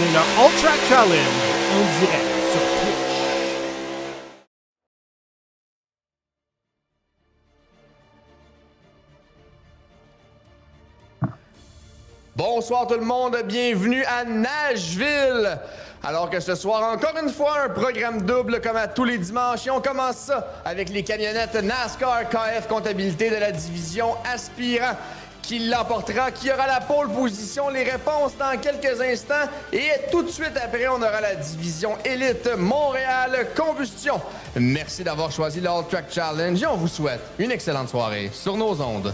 regardez le All Track Challenge en direct sur Twitch. Bonsoir tout le monde, bienvenue à Nashville! Alors que ce soir, encore une fois, un programme double comme à tous les dimanches. Et on commence ça avec les camionnettes NASCAR KF Comptabilité de la division Aspirant. Qui l'emportera, qui aura la pole position, les réponses dans quelques instants. Et tout de suite après, on aura la division Élite Montréal Combustion. Merci d'avoir choisi le All Track Challenge et on vous souhaite une excellente soirée sur nos ondes.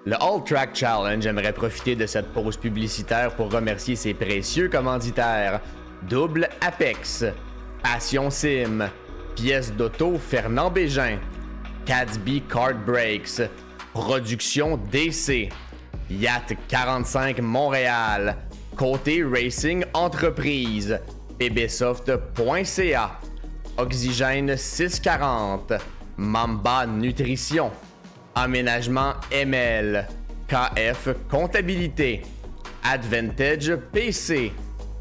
Le All Track Challenge aimerait profiter de cette pause publicitaire pour remercier ses précieux commanditaires. Double Apex, Passion Sim, Pièces d'auto Fernand Bégin, Cadsby Kart Brakes, Production DC, Yacht 45 Montréal, Côté Racing Entreprise, pbsoft.ca, Oxygène 640, Mamba Nutrition, Aménagement ML, KF Comptabilité, Advantage PC,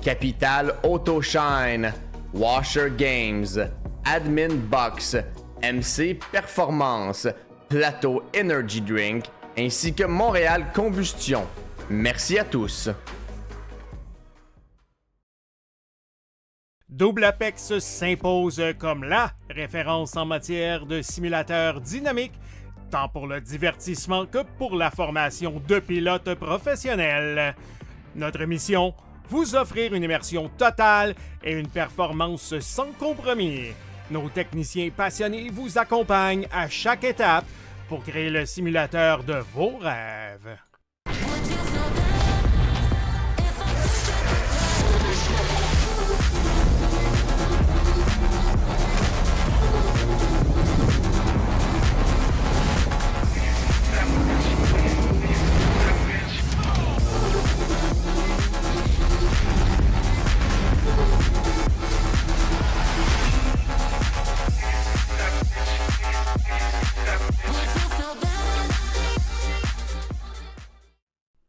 Capital Autoshine, Washer Games, Admin Box, MC Performance, Plateau Energy Drink, ainsi que Montréal Combustion. Merci à tous. Double Apex s'impose comme la référence en matière de simulateurs dynamiques, tant pour le divertissement que pour la formation de pilotes professionnels. Notre mission, vous offrir une immersion totale et une performance sans compromis. Nos techniciens passionnés vous accompagnent à chaque étape pour créer le simulateur de vos rêves.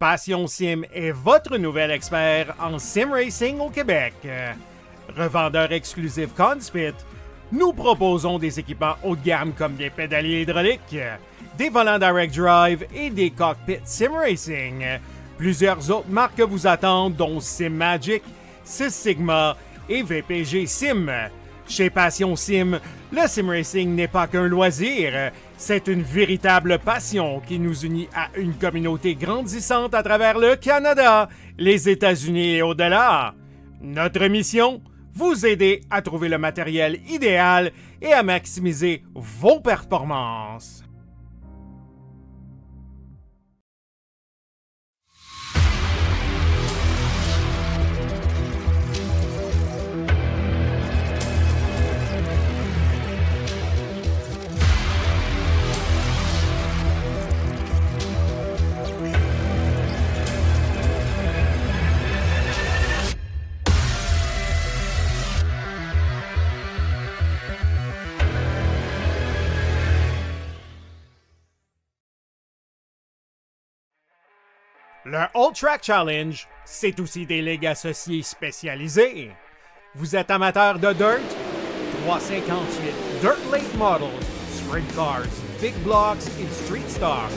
Passion Sim est votre nouvel expert en sim racing au Québec. Revendeur exclusif Conspit, nous proposons des équipements haut de gamme comme des pédaliers hydrauliques, des volants direct drive et des cockpits sim racing. Plusieurs autres marques vous attendent, dont SimMagic, Six Sigma et VPG Sim. Chez Passion Sim, le sim racing n'est pas qu'un loisir, c'est une véritable passion qui nous unit à une communauté grandissante à travers le Canada, les États-Unis et au-delà. Notre mission, vous aider à trouver le matériel idéal et à maximiser vos performances. Le All Track Challenge, c'est aussi des ligues associées spécialisées. Vous êtes amateur de dirt? 358 Dirt Late Models, Sprint Cars, Big Blocks et Street Stocks.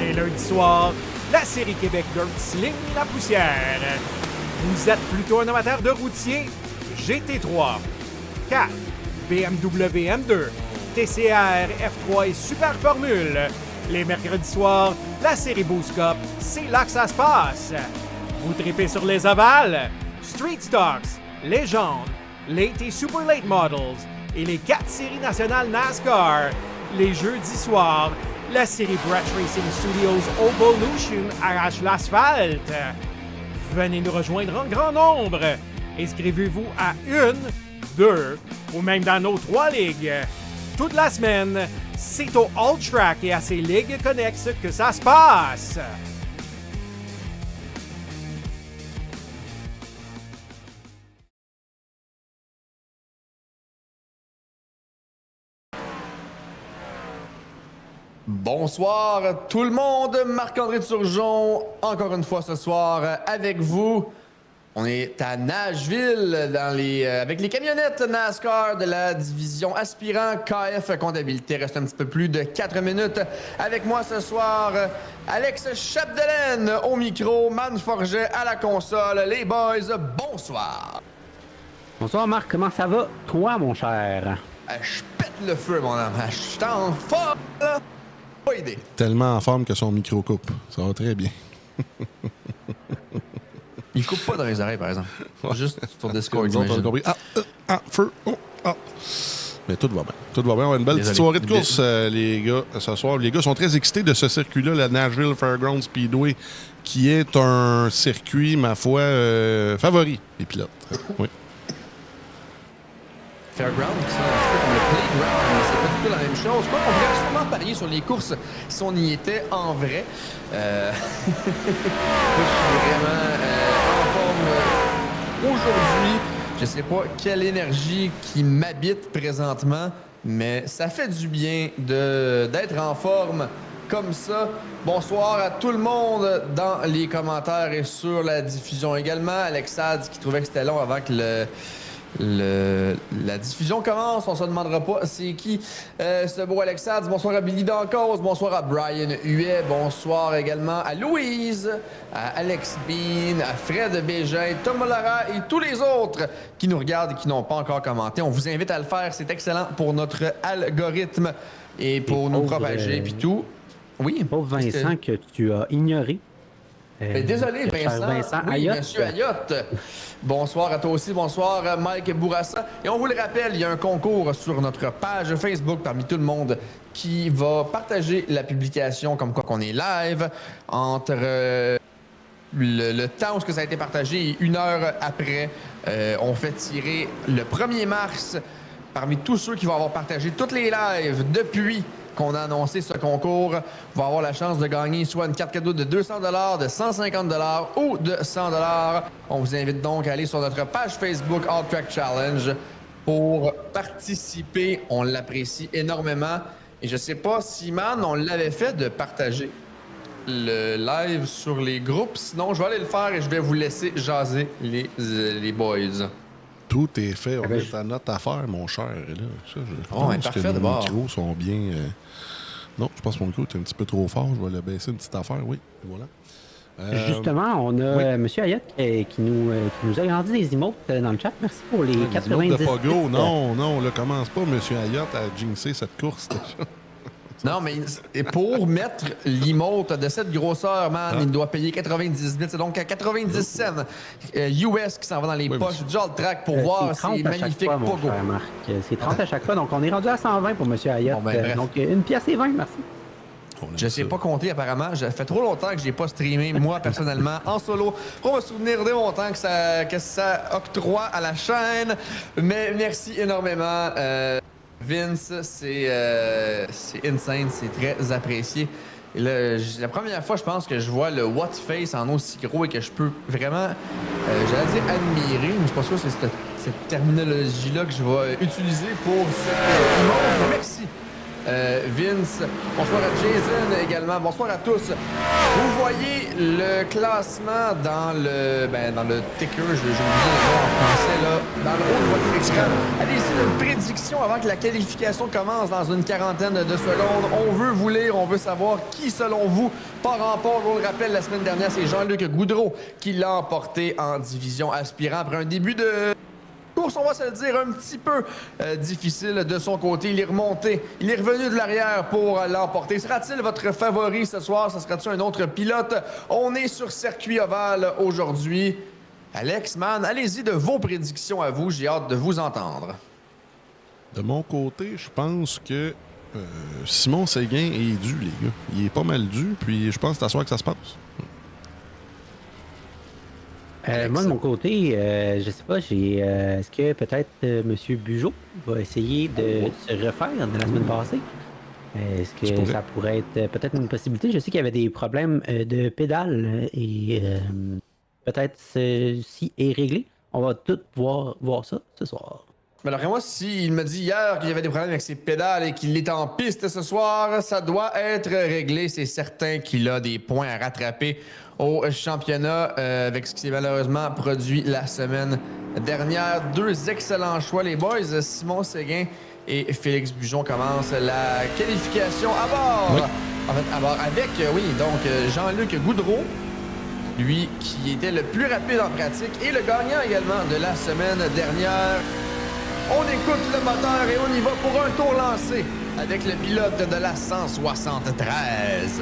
Et lundi soir, la série Québec Dirt Sling la poussière. Vous êtes plutôt un amateur de routier? GT3, 4, BMW M2, TCR, F3 et Super Formule. Les mercredis soirs, la série Boost Cup, c'est là que ça se passe. Vous tripez sur les ovales, Street Stocks, Légende, Late et Super Late Models et les 4 séries nationales NASCAR. Les jeudis soirs, la série Brett Racing Studios Evolution arrache l'asphalte. Venez nous rejoindre en grand nombre. Inscrivez-vous à 1, 2 ou même dans nos 3 ligues. Toute la semaine, c'est au All Track et à ses ligues connexes que ça se passe. Bonsoir tout le monde, Marc-André Turgeon, encore une fois ce soir avec vous. On est à Nashville avec les camionnettes NASCAR de la division aspirant KF Comptabilité. Reste un petit peu plus de 4 minutes. Avec moi ce soir, Alex Chapdelaine au micro, Man Forget à la console. Les boys, bonsoir. Bonsoir Marc, comment ça va? Toi, mon cher? Je pète le feu, mon homme. Je suis en forme. Pas idée. Tellement en forme que son micro coupe. Ça va très bien. Il coupe pas dans les oreilles, par exemple. Juste sur Discord, Nous autres, on a compris. Feu. Mais tout va bien. Tout va bien. On a une belle petite soirée de course, les gars, ce soir. Les gars sont très excités de ce circuit-là, la Nashville Fairgrounds Speedway, qui est un circuit, ma foi, favori des pilotes. Oui. Fairground, qui sont un petit peu comme le playground, c'est pas du tout la même chose. Quoi qu'on pourrait sûrement parier sur les courses si on y était en vrai. Moi, je suis vraiment en forme aujourd'hui. Je sais pas quelle énergie qui m'habite présentement, mais ça fait du bien d'être en forme comme ça. Bonsoir à tout le monde dans les commentaires et sur la diffusion également. Alexad qui trouvait que c'était long avant que la diffusion commence, on se demandera pas c'est qui ce beau Alexandre. Bonsoir à Billy Dancause, bonsoir à Brian Huet, bonsoir également à Louise, à Alex Bean, à Fred Bégin, Thomas Lara et tous les autres qui nous regardent et qui n'ont pas encore commenté. On vous invite à le faire, c'est excellent pour notre algorithme et pour nous propager puis tout. Oui. Pauvre Vincent que tu as ignoré. Désolé, Vincent. Oui, Ayotte. Monsieur Ayotte. Bonsoir à toi aussi. Bonsoir, Mike Bourassa. Et on vous le rappelle, il y a un concours sur notre page Facebook parmi tout le monde qui va partager la publication comme quoi qu'on est live entre le temps où ça a été partagé et 1 heure après. On fait tirer le 1er mars parmi tous ceux qui vont avoir partagé toutes les lives depuis qu'on a annoncé ce concours, va avoir la chance de gagner soit une carte cadeau de 200 $, de 150 $ ou de 100 $. On vous invite donc à aller sur notre page Facebook All Track Challenge pour participer. On l'apprécie énormément. Et je sais pas si, man, on l'avait fait de partager le live sur les groupes. Sinon, je vais aller le faire et je vais vous laisser jaser les boys. Tout est fait. On est à notre affaire, mon cher. Là. Ça, je pense parfait que de nos bord. micros sont bien... Non, je pense que mon micro est un petit peu trop fort. Je vais le baisser une petite affaire, oui. Et voilà. Justement, on a M. Ayotte qui nous a grandi des emotes dans le chat. Merci pour les 90. de Pogo. Non, là, commence pas, M. Ayotte, à jinxer cette course. Non, mais pour mettre l'emote de cette grosseur, man, il doit payer 90 bits. C'est donc à 90 cents US qui s'en va dans les poches du All Track pour voir ces magnifiques Pogo. C'est 30 à chaque fois, donc on est rendu à 120 pour M. Ayotte. Bon, ben, donc une pièce et 20, merci. Je sais pas compter apparemment. Ça fait trop longtemps que j'ai pas streamé, moi, personnellement, en solo. Pour me souvenir de mon temps que ça octroie à la chaîne. Mais merci énormément. Vince, c'est insane, c'est très apprécié. Et là, la première fois, je pense que je vois le What Face en aussi gros et que je peux vraiment, j'allais dire admirer, mais je suis pas sûr que c'est cette terminologie-là que je vais utiliser pour cette image. Merci. Vince, bonsoir à Jason également, bonsoir à tous. Vous voyez le classement dans le ticker, j'ai oublié le nom en français, là, dans le haut de votre écran. Allez-y, une prédiction avant que la qualification commence dans une quarantaine de secondes. On veut vous lire, on veut savoir qui, selon vous, par rapport, on le rappelle, la semaine dernière, c'est Jean-Luc Goudreau qui l'a emporté en division aspirant après un début de course, on va se le dire, un petit peu difficile de son côté. Il est remonté, il est revenu de l'arrière pour l'emporter. Sera-t-il votre favori ce soir? Ce sera-t-il un autre pilote? On est sur circuit ovale aujourd'hui. Alex, man, allez-y de vos prédictions à vous. J'ai hâte de vous entendre. De mon côté, je pense que Simon Séguin est dû, les gars. Il est pas mal dû, puis je pense que c'est à soir que ça se passe. Moi, de mon côté, je sais pas, est-ce que peut-être M. Bugeaud va essayer de se refaire de la semaine passée? Est-ce que ça pourrait être peut-être une possibilité? Je sais qu'il y avait des problèmes de pédale et peut-être ceci est réglé. On va tout voir ça ce soir. Mais d'après moi, s'il me dit hier qu'il y avait des problèmes avec ses pédales et qu'il est en piste ce soir, ça doit être réglé. C'est certain qu'il a des points à rattraper au championnat avec ce qui s'est malheureusement produit la semaine dernière. 2 excellents choix, les boys. Simon Séguin et Félix Bujon commencent la qualification à bord. Oui. En fait, à bord avec, Jean-Luc Goudreau, lui qui était le plus rapide en pratique et le gagnant également de la semaine dernière. On écoute le moteur et on y va pour un tour lancé avec le pilote de la 173.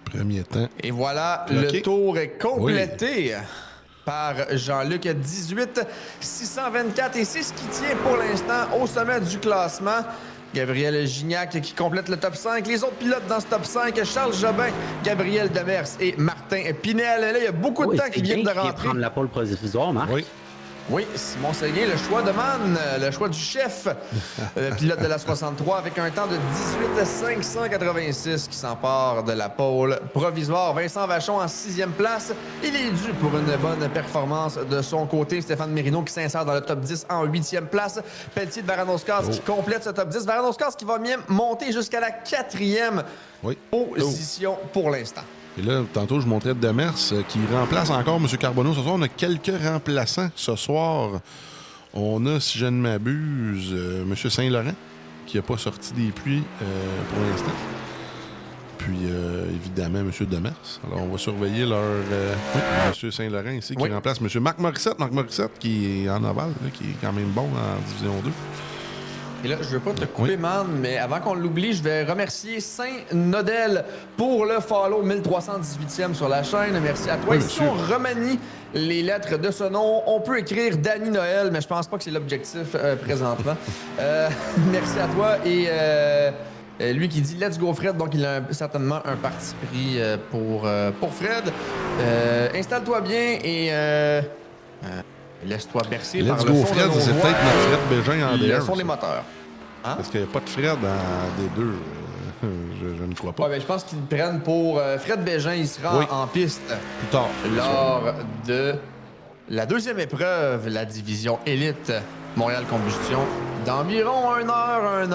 Premier temps. Et voilà, le tour est complété par Jean-Luc 18,624 et c'est ce qui tient pour l'instant au sommet du classement. Gabriel Gignac qui complète le top 5. Les autres pilotes dans ce top 5, Charles Jobin, Gabriel Demers et Martin Pinel. Là, il y a beaucoup de temps qui viennent de rentrer. Prendre la pole provisoire, Marc. Oui, Simon Séguin, le choix de Man, le choix du chef, pilote de la 63 avec un temps de 18,586 qui s'empare de la pole provisoire. Vincent Vachon en 6e place. Il est dû pour une bonne performance de son côté. Stéphane Mérino qui s'insère dans le top 10 en 8e place. Pelletier de Varanoscas qui complète ce top 10. Varanoscas qui va même monter jusqu'à la 4e position pour l'instant. Et là, tantôt, je montrais Demers qui remplace encore M. Carbonneau. Ce soir, on a quelques remplaçants. Ce soir, on a, si je ne m'abuse, M. Saint-Laurent, qui n'a pas sorti des pluies pour l'instant. Puis, évidemment, M. Demers. Alors, on va surveiller leur... M. Saint-Laurent ici, qui remplace M. Marc Morissette. Marc Morissette, qui est en aval, là, qui est quand même bon en Division 2. Et là, je veux pas te couper, man, mais avant qu'on l'oublie, je vais remercier Saint-Nodel pour le follow 1318e sur la chaîne. Merci à toi. Oui, et si on remanie les lettres de ce nom, on peut écrire Danny Noël, mais je pense pas que c'est l'objectif présentement. Merci à toi. Et lui qui dit « Let's go Fred », donc il a certainement un parti pris pour Fred. Installe-toi bien et... laisse-toi bercer par le fond Fred, c'est peut-être notre Fred Bégin en DR. Le son des moteurs. Hein? Parce qu'il n'y a pas de Fred dans des deux. Je ne crois pas. Ouais, ben, je pense qu'ils le prennent pour... Fred Bégin, il sera en piste plus tard. Lors de la deuxième épreuve, la division élite Montréal Combustion, d'environ 1 heure et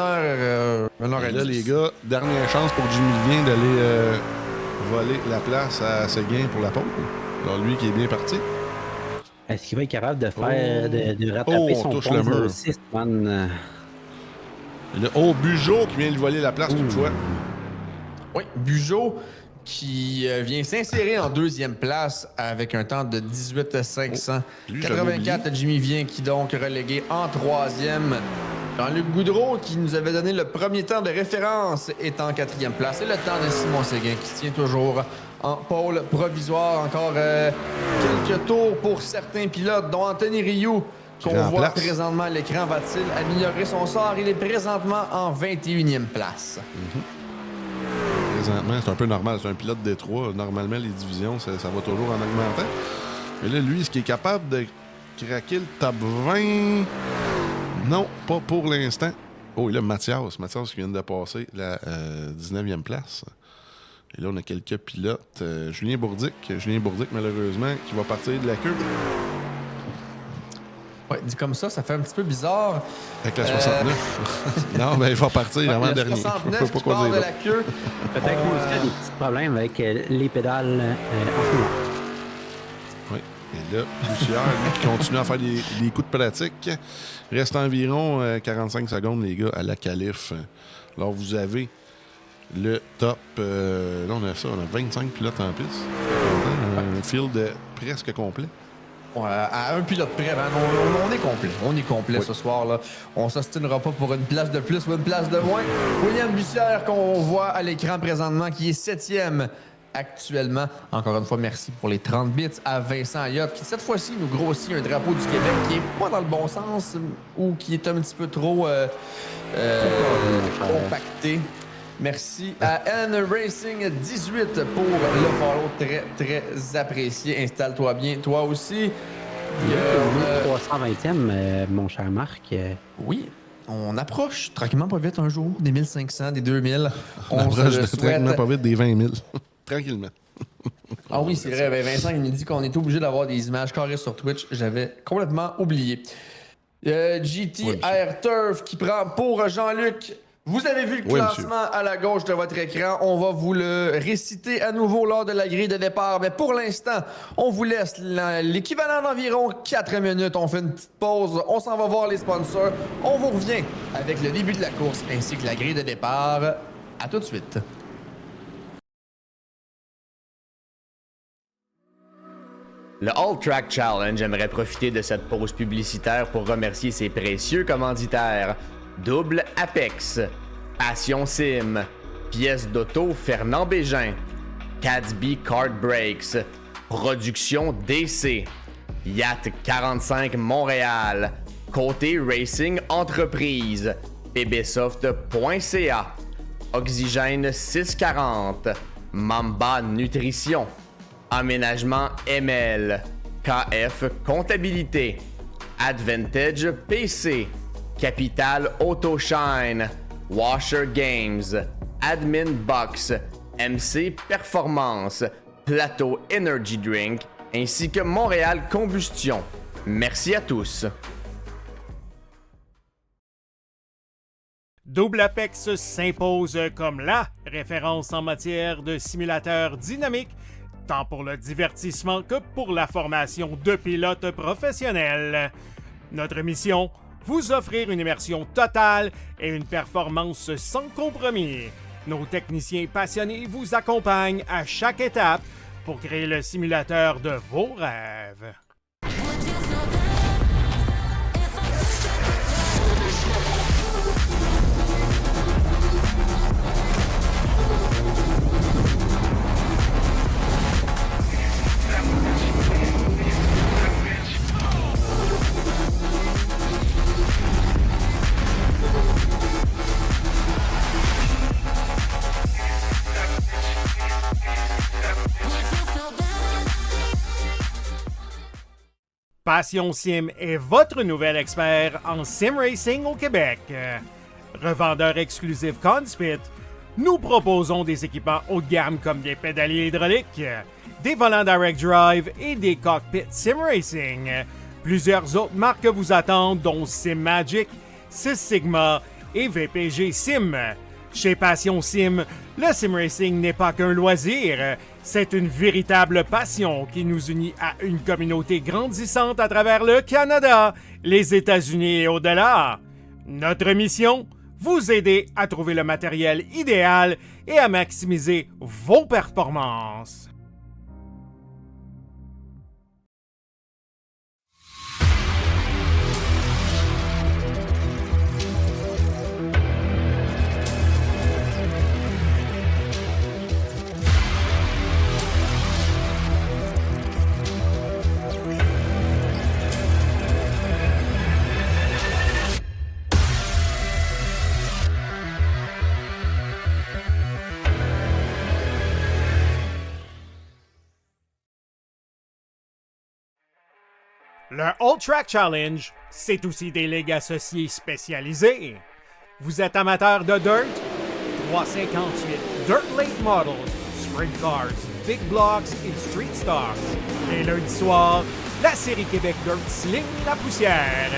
là, 10. les gars, dernière chance pour Jimmy Vien d'aller voler la place à Séguin pour la pole. Alors lui qui est bien parti. Est-ce qu'il va être capable de faire de rattraper son touche le mur. 6, man? Le Bugeaud qui vient lui voler la place toutefois. Oui, Bugeaud qui vient s'insérer en 2e place avec un temps de 18,584. Jimmy Vien qui donc relégué en 3e. Jean-Luc Goudreau qui nous avait donné le premier temps de référence est en 4e place. Et le temps de Simon Séguin qui tient toujours en pôle provisoire. Encore quelques tours pour certains pilotes, dont Anthony Rioux, qu'on voit présentement à l'écran. Va-t-il améliorer son sort? Il est présentement en 21e place. Présentement, c'est un peu normal. C'est un pilote Détroit. Normalement, les divisions, ça va toujours en augmentant. Mais là, lui, est-ce qu'il est capable de craquer le top 20? Non, pas pour l'instant. Oh, et là, Mathias qui vient de passer la 19e place. Et là, on a quelques pilotes. Julien Bourdic, malheureusement, qui va partir de la queue. Ouais, dit comme ça fait un petit peu bizarre. Avec la 69. Non, mais il va partir avant le dernier. 69 qui part de la queue. Peut-être qu'il y a des petits problèmes avec les pédales en ce moment. Oui. Et là, Boussière, qui continue à faire des coups de pratique. Il reste environ 45 secondes, les gars, à la qualif. Alors, vous avez le top... là, on a 25 pilotes en piste. Un field presque complet. À un pilote près, hein? On est complet. On est complet ce soir. Là. On ne s'ostinera pas pour une place de plus ou une place de moins. William Bussière, qu'on voit à l'écran présentement, qui est 7e actuellement. Encore une fois, merci pour les 30 bits à Vincent Ayotte, qui cette fois-ci nous grossit un drapeau du Québec qui est pas dans le bon sens ou qui est un petit peu trop compacté. Merci à N Racing 18 pour le follow très, très apprécié. Installe-toi bien, toi aussi. 320e, mon cher Marc. Oui. on approche tranquillement pas vite un jour des 1500, des 2000. On approche tranquillement pas vite des 20 000. Tranquillement. Ah oui, c'est vrai. Ben Vincent, il nous dit qu'on est obligé d'avoir des images carrées sur Twitch. J'avais complètement oublié. GTR Turf qui prend pour Jean-Luc. Vous avez vu le classement à la gauche de votre écran. On va vous le réciter à nouveau lors de la grille de départ. Mais pour l'instant, on vous laisse l'équivalent d'environ 4 minutes. On fait une petite pause. On s'en va voir les sponsors. On vous revient avec le début de la course ainsi que la grille de départ. À tout de suite. Le All Track Challenge aimerait profiter de cette pause publicitaire pour remercier ses précieux commanditaires. Double Apex, Passion Sim, Pièces d'auto Fernand Bégin, Cadsby Kart Brakes, Production DC, Yacht 45 Montréal, Côté Racing Entreprise, pbsoft.ca, Oxygène 640, Mamba Nutrition, Aménagement ML, KF Comptabilité, Advantage PC, Capital Autoshine, Washer Games, Admin Box, MC Performance, Plateau Energy Drink, ainsi que Montréal Combustion. Merci à tous. Double Apex s'impose comme la référence en matière de simulateurs dynamiques, tant pour le divertissement que pour la formation de pilotes professionnels. Notre mission, vous offrir une immersion totale et une performance sans compromis. Nos techniciens passionnés vous accompagnent à chaque étape pour créer le simulateur de vos rêves. Passion Sim est votre nouvel expert en sim racing au Québec. Revendeur exclusif Conspit, nous proposons des équipements haut de gamme comme des pédaliers hydrauliques, des volants direct drive et des cockpits sim racing. Plusieurs autres marques vous attendent, dont SimMagic, Six Sigma et VPG Sim. Chez Passion Sim, le sim racing n'est pas qu'un loisir, c'est une véritable passion qui nous unit à une communauté grandissante à travers le Canada, les États-Unis et au-delà. Notre mission, vous aider à trouver le matériel idéal et à maximiser vos performances. Le All Track Challenge, c'est aussi des ligues associées spécialisées. Vous êtes amateur de dirt? 358 Dirt Late Models, Sprint Cars, Big Blocks et Street Stars. Les lundis soirs, la série Québec Dirt sling la poussière.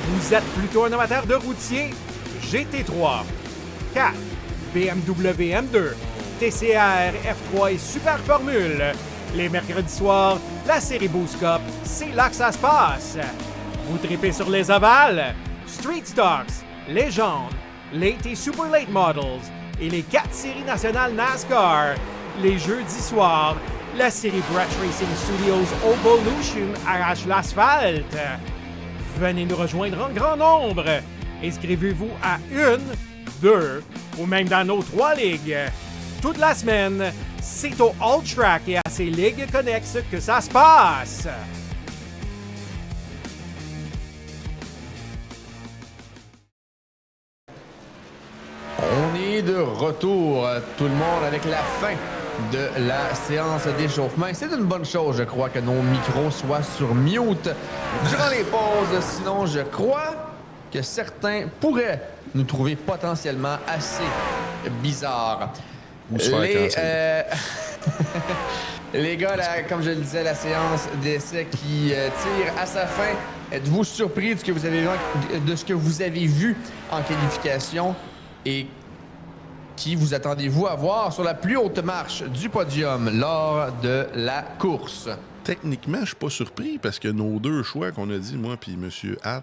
Vous êtes plutôt un amateur de routier? GT3, 4, BMW M2, TCR, F3 et Super Formule. Les mercredis soirs, la série Boost Cup, c'est là que ça se passe. Vous tripez sur les ovales? Street Stocks, Légende, Late et Super Late Models et les 4 séries nationales NASCAR. Les jeudis soirs, la série Brett Racing Studios Evolution arrache l'asphalte. Venez nous rejoindre en grand nombre. Inscrivez-vous à 1, 2 ou même dans nos 3 ligues. Toute la semaine, c'est au All Track et à ses ligues connexes que ça se passe. On est de retour, tout le monde, avec la fin de la séance d'échauffement. C'est une bonne chose, je crois, que nos micros soient sur mute durant les pauses. Sinon, je crois que certains pourraient nous trouver potentiellement assez bizarres. Ou se faire canceller. Les gars, là, comme je le disais, la séance d'essai qui tire à sa fin. Êtes-vous surpris de ce que vous avez vu en qualification et qui vous attendez-vous à voir sur la plus haute marche du podium lors de la course? Techniquement, je suis pas surpris parce que nos deux choix qu'on a dit, moi puis M. Hads,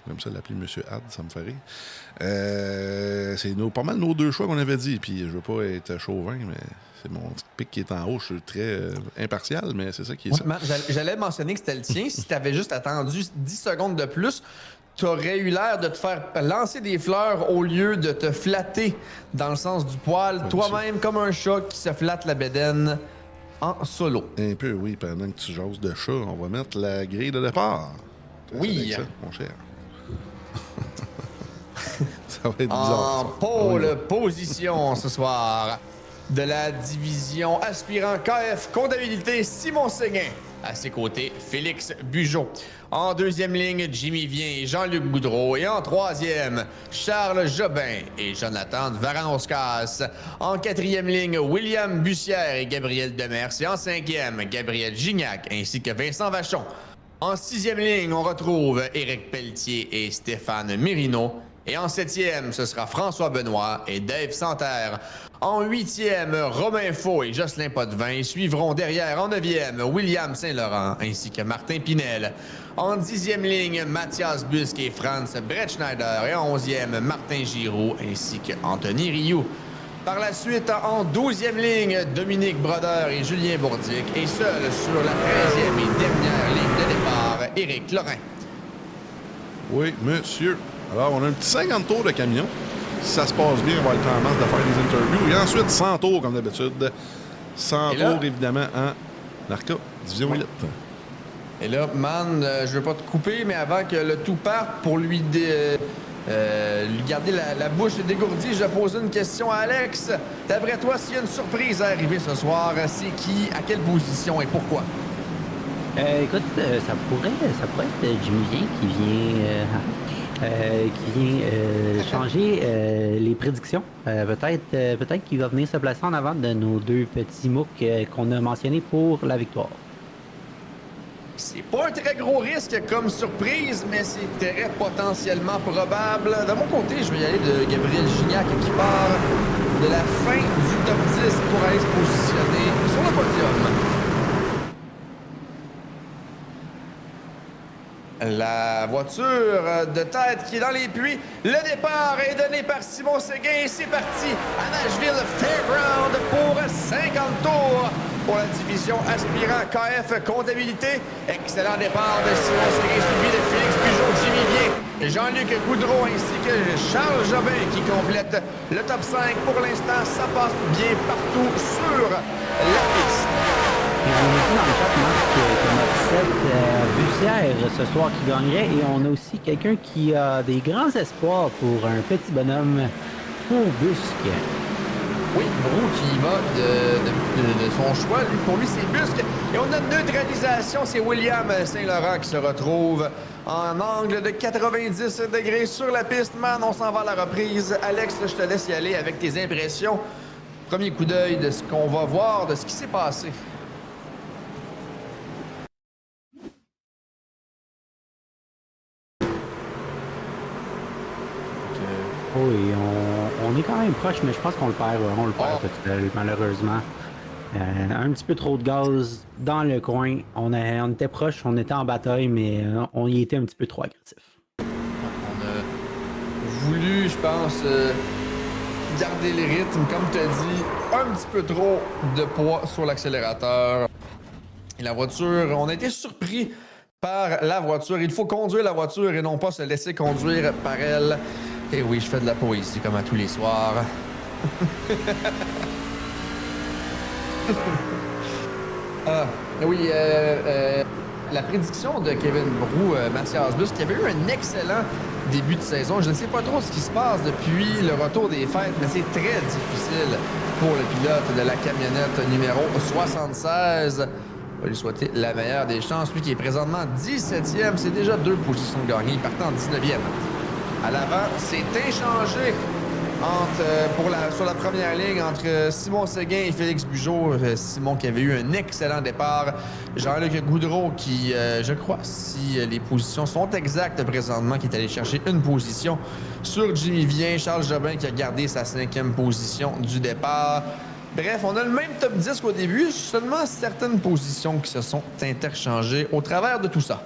j'aime ça l'appeler M. Hads, ça me fait rire. C'est pas mal nos deux choix qu'on avait dit. Puis je veux pas être chauvin, mais c'est mon petit pic qui est en haut. Je suis très impartial, mais c'est ça qui est ça. J'allais mentionner que c'était le tien. Si tu avais juste attendu 10 secondes de plus, tu aurais eu l'air de te faire lancer des fleurs au lieu de te flatter dans le sens du poil, toi-même comme un chat qui se flatte la bédaine en solo. Un peu, oui. Pendant que tu jases de chat, on va mettre la grille de départ. Oui. Ça, mon cher. Ça va être bizarre. En pôle position ce soir de la division aspirant KF comptabilité, Simon Séguin. À ses côtés, Félix Bugeaud. En deuxième ligne, Jimmy Vien et Jean-Luc Boudreau. Et en troisième, Charles Jobin et Jonathan Varanoscas. En quatrième ligne, William Bussière et Gabriel Demers. Et en cinquième, Gabriel Gignac ainsi que Vincent Vachon. En sixième ligne, on retrouve Éric Pelletier et Stéphane Mérino. Et en septième, ce sera François Benoît et Dave Santerre. En huitième, Romain Faux et Jocelyn Potvin suivront derrière. En neuvième, William Saint-Laurent ainsi que Martin Pinel. En dixième ligne, Mathias Busk et Franz Brettschneider. Et en onzième, Martin Giroux ainsi que Anthony Rioux. Par la suite, en 12e ligne, Dominique Brodeur et Julien Bourdic. Et seul sur la 13e et dernière ligne de départ, Éric Lorrain. Oui, monsieur. Alors, on a un petit 50 tours de camion. Si ça se passe bien, on va être en masse de faire des interviews. Et ensuite, 100 tours, comme d'habitude. 100 tours, évidemment, en Arca, Division Elite. Et là, man, je veux pas te couper, mais avant que le tout parte, pour lui garder la bouche dégourdie, je pose une question à Alex. D'après toi, s'il y a une surprise à arriver ce soir, c'est qui, à quelle position et pourquoi? Écoute, ça pourrait être Jimmy Vien qui vient changer les prédictions. Peut-être qu'il va venir se placer en avant de nos deux petits mooks qu'on a mentionnés pour la victoire. C'est pas un très gros risque comme surprise, mais c'est très potentiellement probable. De mon côté, je vais y aller de Gabriel Gignac qui part de la fin du top 10 pour aller se positionner sur le podium. La voiture de tête qui est dans les puits. Le départ est donné par Simon Séguin et c'est parti à Nashville Fairground pour 50 tours pour la division aspirant KF comptabilité. Excellent départ de Simon Séguin suivi de Félix Bugeaud, Jimmy Vien, Jean-Luc Boudreau ainsi que Charles Jobin qui complète le top 5. Pour l'instant, ça passe bien partout sur la piste. Et on a dit dans le chat, Marc, qu'on a 7 Bussière ce soir qui gagnerait et on a aussi quelqu'un qui a des grands espoirs pour un petit bonhomme pour Busque. Oui, Brou qui va de son choix. Pour lui, c'est Busque. Et on a une neutralisation. C'est William Saint-Laurent qui se retrouve en angle de 90 degrés sur la piste. Man, on s'en va à la reprise. Alex, je te laisse y aller avec tes impressions. Premier coup d'œil de ce qu'on va voir, de ce qui s'est passé. Oui, on est quand même proche, mais je pense qu'on le perd tout seul, malheureusement. Un petit peu trop de gaz dans le coin. On était proche, on était en bataille, mais on y était un petit peu trop agressif. On a voulu, je pense, garder les rythmes, comme tu as dit, un petit peu trop de poids sur l'accélérateur. Et la voiture, on a été surpris par la voiture. Il faut conduire la voiture et non pas se laisser conduire par elle. Et oui, je fais de la poésie comme à tous les soirs. Oui, la prédiction de Kevin Brou, Mathias Busk, qui avait eu un excellent début de saison. Je ne sais pas trop ce qui se passe depuis le retour des fêtes, mais c'est très difficile pour le pilote de la camionnette numéro 76. On va lui souhaiter la meilleure des chances. Lui qui est présentement 17e, c'est déjà 2 positions de gagné, partant en 19e. À l'avant, c'est inchangé sur la première ligne entre Simon Séguin et Félix Bugeaud. Simon qui avait eu un excellent départ. Jean-Luc Goudreau qui, je crois, si les positions sont exactes présentement, qui est allé chercher une position sur Jimmy Vien. Charles Jobin qui a gardé sa 5e position du départ. Bref, on a le même top 10 qu'au début, seulement certaines positions qui se sont interchangées au travers de tout ça.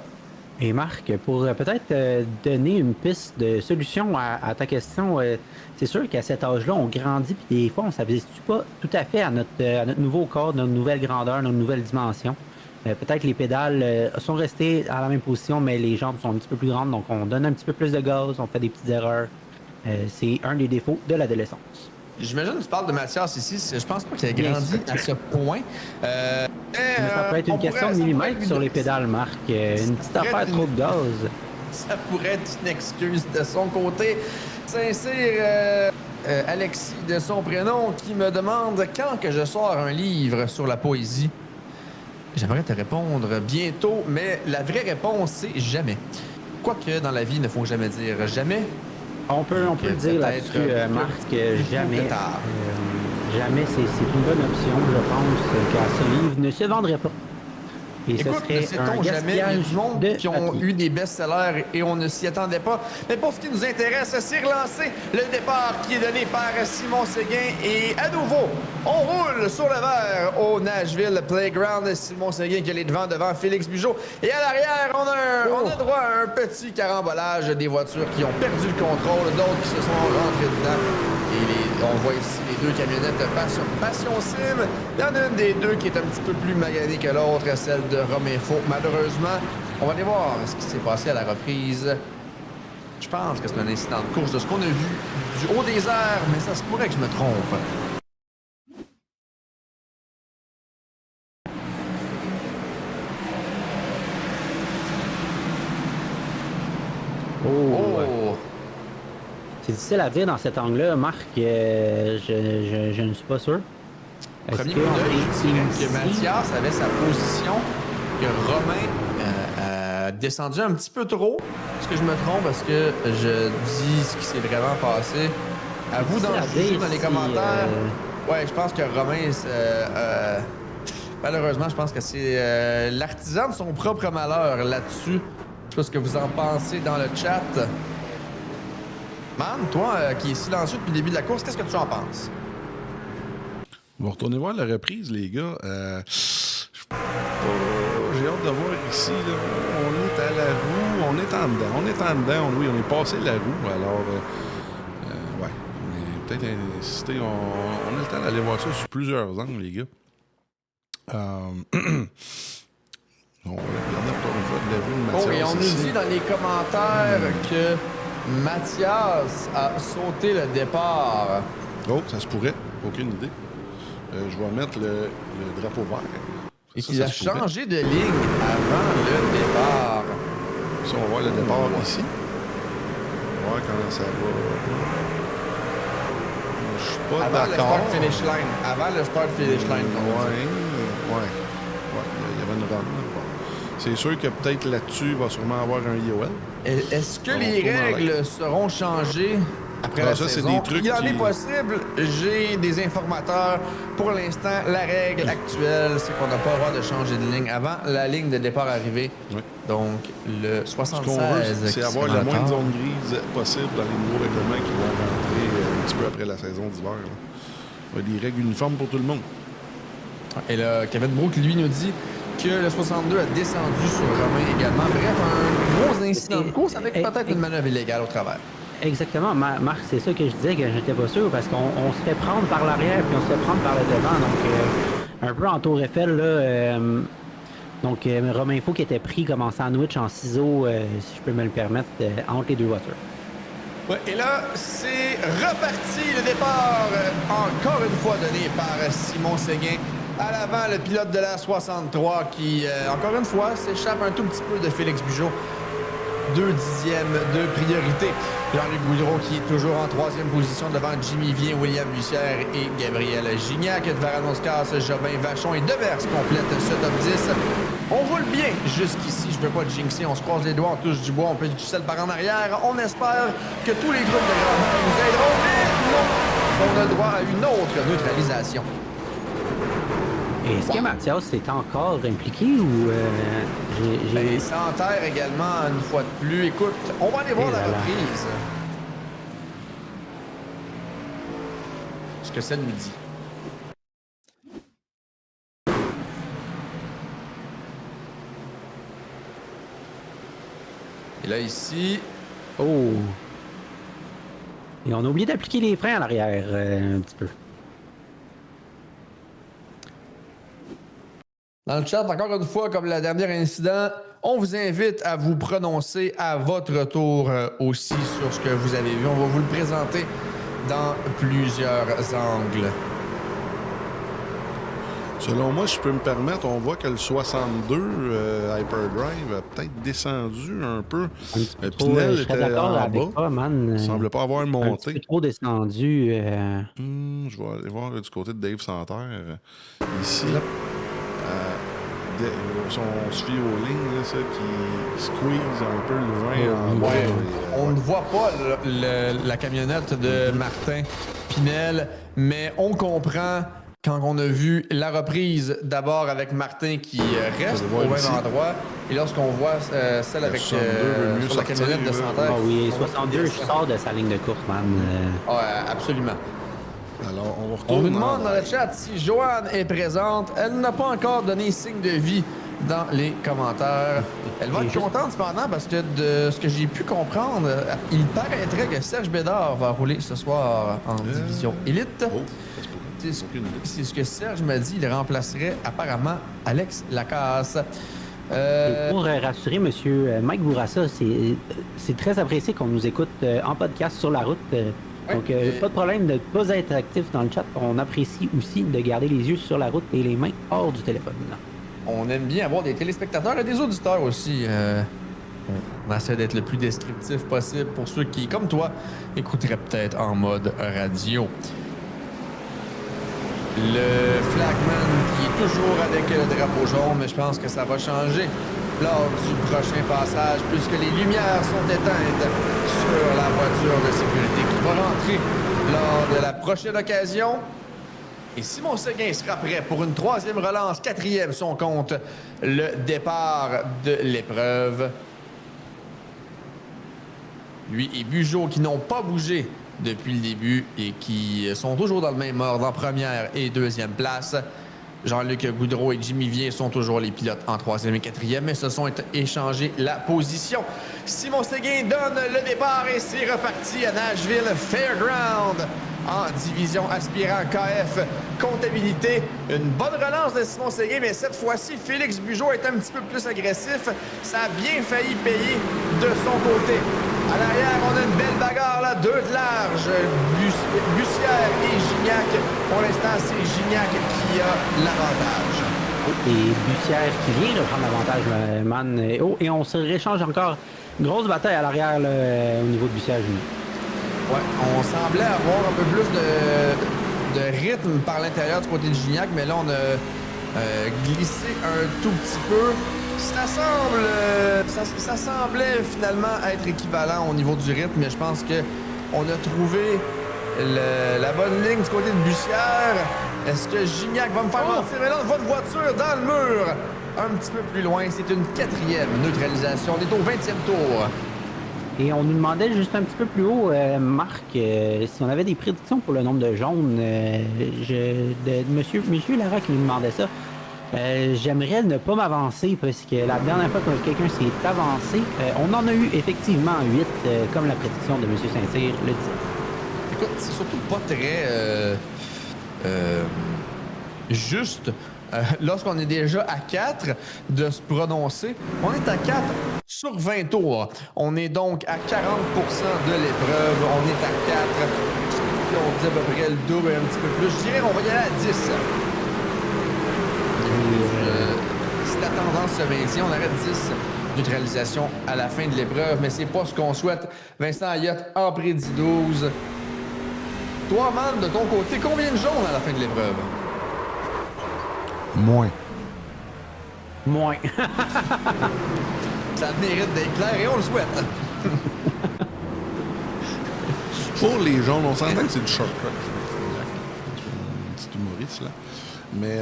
Et Marc, pour peut-être donner une piste de solution à ta question, c'est sûr qu'à cet âge-là, on grandit, puis des fois, on ne s'habitue pas tout à fait à notre nouveau corps, notre nouvelle grandeur, notre nouvelle dimension. Peut-être les pédales sont restées à la même position, mais les jambes sont un petit peu plus grandes, donc on donne un petit peu plus de gaz, on fait des petites erreurs. C'est un des défauts de l'adolescence. J'imagine que tu parles de Mathias ici. Je pense pas qu'il ait grandi à ce point. Ça peut être une question de millimètres sur les pédales, Marc. Une petite affaire trop de gaz. Ça pourrait être une excuse de son côté. Sincère Alexis de son prénom qui me demande quand que je sors un livre sur la poésie. J'aimerais te répondre bientôt, mais la vraie réponse, c'est jamais. Quoique dans la vie, il ne faut jamais dire jamais. On peut le dire là-dessus, Marc, jamais. Jamais, c'est une bonne option, je pense, car ce livre ne se vendrait pas. Et écoute, ce serait un jamais, il y a du monde qui ont papier. eu des best-sellers et on ne s'y attendait pas. Mais pour ce qui nous intéresse, c'est relancer le départ qui est donné par Simon Séguin. Et à nouveau, on roule sur le verre au Nashville Playground. Simon Séguin qui est devant Félix Bugeaut. Et à l'arrière, on a droit à un petit carambolage des voitures qui ont perdu le contrôle, d'autres qui se sont rentrées dedans. Et on voit ici les deux camionnettes Passion Sim. Il y en a une des deux qui est un petit peu plus maganée que l'autre, celle de Romain-Faux. Malheureusement, on va aller voir ce qui s'est passé à la reprise. Je pense que c'est un incident de course de ce qu'on a vu du haut des airs, mais ça se pourrait que je me trompe. Oh. C'est difficile à dire dans cet angle-là, Marc. Je ne suis pas sûr. Premier coup d'œil, je dirais que Mathias avait sa position, que Romain a descendu un petit peu trop. Est-ce que je me trompe? Est-ce que je dis ce qui s'est vraiment passé? À vous d'en juger dans les commentaires. Ouais, je pense que Romain, malheureusement, je pense que c'est l'artisan de son propre malheur là-dessus. Je sais pas ce que vous en pensez dans le chat. Man, toi qui es silencieux depuis le début de la course, qu'est-ce que tu en penses? On va retourner voir la reprise, les gars. J'ai hâte de voir ici. Là. On est à la roue. On est en dedans. Oui, on est passé la roue. Alors, ouais. On est peut-être incité. On a le temps d'aller voir ça sur plusieurs angles, les gars. On va regarder encore une fois de la vue de Mathias. Oh, et on nous dit dans les commentaires que Mathias a sauté le départ. Oh, ça se pourrait. Aucune idée. Je vais mettre le drapeau vert. Et qu'il a changé de ligne avant le départ. Si on va voir le départ ici. On va voir comment ça va. Je suis pas avant d'accord. Avant le start-finish line. Ouais. Il y avait une run. Bon. C'est sûr que peut-être là-dessus, il va sûrement avoir un IOL. Est-ce que les règles seront changées après la saison? Des trucs Il en est possible. J'ai des informateurs. Pour l'instant, la règle actuelle, c'est qu'on n'a pas le droit de changer de ligne avant la ligne de départ arrivée. Oui. Donc, le 76. Ce qu'on veut, c'est avoir la moindre zone grise possible dans les nouveaux règlements qui vont rentrer un petit peu après la saison d'hiver. Il y a des règles uniformes pour tout le monde. Et là, Kevin Brook, lui, nous dit que le 62 a descendu sur Romain également. Bref, un gros incident de course avec peut-être une manœuvre illégale au travers. Exactement. Marc, c'est ça que je disais, que j'étais pas sûr, parce qu'on se fait prendre par l'arrière puis on se fait prendre par le devant. Donc, un peu en tour Eiffel, là. Donc, Romain Faux qui était pris comme en sandwich, en ciseaux, si je peux me le permettre, entre les deux voitures. Ouais, et là, c'est reparti le départ, encore une fois donné par Simon Séguin. À l'avant, le pilote de la 63 qui, encore une fois, s'échappe un tout petit peu de Félix Bugeaut. 2 dixièmes de priorité. Jean-Luc Boudreau qui est toujours en 3e position devant Jimmy Vien, William Bussière et Gabriel Gignac. Devaranos-Casse, Jobin Vachon et Devers complètent ce top 10. On roule bien jusqu'ici. Je veux pas te jinxer. On se croise les doigts, on touche du bois, on peut du sel par en arrière. On espère que tous les groupes de grand nous aideront, mais non! On a le droit à une autre neutralisation. Est-ce que Mathias est encore impliqué ou Ben, Santerre également, une fois de plus. Écoute, on va aller voir la reprise. Ce que ça nous dit. Et là, ici... Oh! Et on a oublié d'appliquer les freins à l'arrière un petit peu. Dans le chat, encore une fois, comme le dernier incident, on vous invite à vous prononcer à votre tour aussi sur ce que vous avez vu. On va vous le présenter dans plusieurs angles. Selon moi, si je peux me permettre, on voit que le 62 Hyperdrive a peut-être descendu un peu. Pinel était en bas. Toi, man. Il semble pas avoir monté. Un petit peu trop descendu. Je vais aller voir là, du côté de Dave Santerre. Ici, on se fie aux lignes là, ça, qui squeeze un peu le vin en bas. On ne voit pas la camionnette de Martin Pinel, mais on comprend quand on a vu la reprise d'abord avec Martin qui reste au même endroit et lorsqu'on voit celle avec sur la camionnette de Santerre. Ah oui, 62, je sors de sa ligne de course, man. Absolument. Alors, on va retourner. On nous demande dans le chat si Joanne est présente. Elle n'a pas encore donné signe de vie dans les commentaires. Elle va être contente cependant parce que de ce que j'ai pu comprendre, il paraîtrait que Serge Bédard va rouler ce soir en division élite. C'est ce que Serge m'a dit. Il remplacerait apparemment Alex Lacasse. Pour rassurer M. Mike Bourassa, c'est très apprécié qu'on nous écoute en podcast sur la route. Donc, pas de problème de ne pas être actif dans le chat. On apprécie aussi de garder les yeux sur la route et les mains hors du téléphone. On aime bien avoir des téléspectateurs et des auditeurs aussi. On essaie d'être le plus descriptif possible pour ceux qui, comme toi, écouteraient peut-être en mode radio. Le flagman qui est toujours avec le drapeau jaune, mais je pense que ça va changer lors du prochain passage puisque les lumières sont éteintes sur la voiture de sécurité qui va rentrer lors de la prochaine occasion. Et Simon Séguin sera prêt pour une 3e relance, 4e si on compte le départ de l'épreuve. Lui et Bugeaud qui n'ont pas bougé depuis le début et qui sont toujours dans le même ordre en 1e et 2e place. Jean-Luc Boudreau et Jimmy Vien sont toujours les pilotes en 3e et 4e, mais se sont échangés la position. Simon Séguin donne le départ et c'est reparti à Nashville Fairground en division aspirant KF comptabilité. Une bonne relance de Simon Séguin, mais cette fois-ci, Félix Bugeaud est un petit peu plus agressif. Ça a bien failli payer de son côté. À l'arrière, on a une belle bagarre, là, 2 de large. Bussière et Gignac. Pour l'instant, c'est Gignac qui a l'avantage. Et Bussière qui vient de prendre l'avantage, man. Et on se réchange encore. Une grosse bataille à l'arrière là, au niveau de Bussière. Ouais, on semblait avoir un peu plus de rythme par l'intérieur du côté de Gignac, mais là, on a glissé un tout petit peu. Ça semblait finalement être équivalent au niveau du rythme, mais je pense qu'on a trouvé la bonne ligne du côté de Bussière. Est-ce que Gignac va me faire mentir? Mais là, on voit une voiture dans le mur. Un petit peu plus loin, c'est une 4e neutralisation. On est au 20e tour. Et on nous demandait juste un petit peu plus haut, Marc, si on avait des prédictions pour le nombre de jaunes. Monsieur Lara qui nous demandait ça. J'aimerais ne pas m'avancer parce que la dernière fois que quelqu'un s'est avancé, on en a eu effectivement 8, comme la prédiction de M. Saint-Cyr le dit. Écoute, c'est surtout pas très juste. Lorsqu'on est déjà à 4 de se prononcer, on est à 4 sur 20 tours. On est donc à 40% de l'épreuve. On est à 4. On dit à peu près le double et un petit peu plus. Je dirais qu'on va y aller à 10. Si la tendance se maintient, on arrête 10 neutralisation à la fin de l'épreuve, mais c'est pas ce qu'on souhaite. Vincent Ayotte en prédit 12. Toi, man, de ton côté, combien de jaunes à la fin de l'épreuve? Moins. Moins. Ça mérite d'être clair et on le souhaite. Pour les jaunes, on s'entend que c'est du short track. Je suis un petit humoriste, là. Mais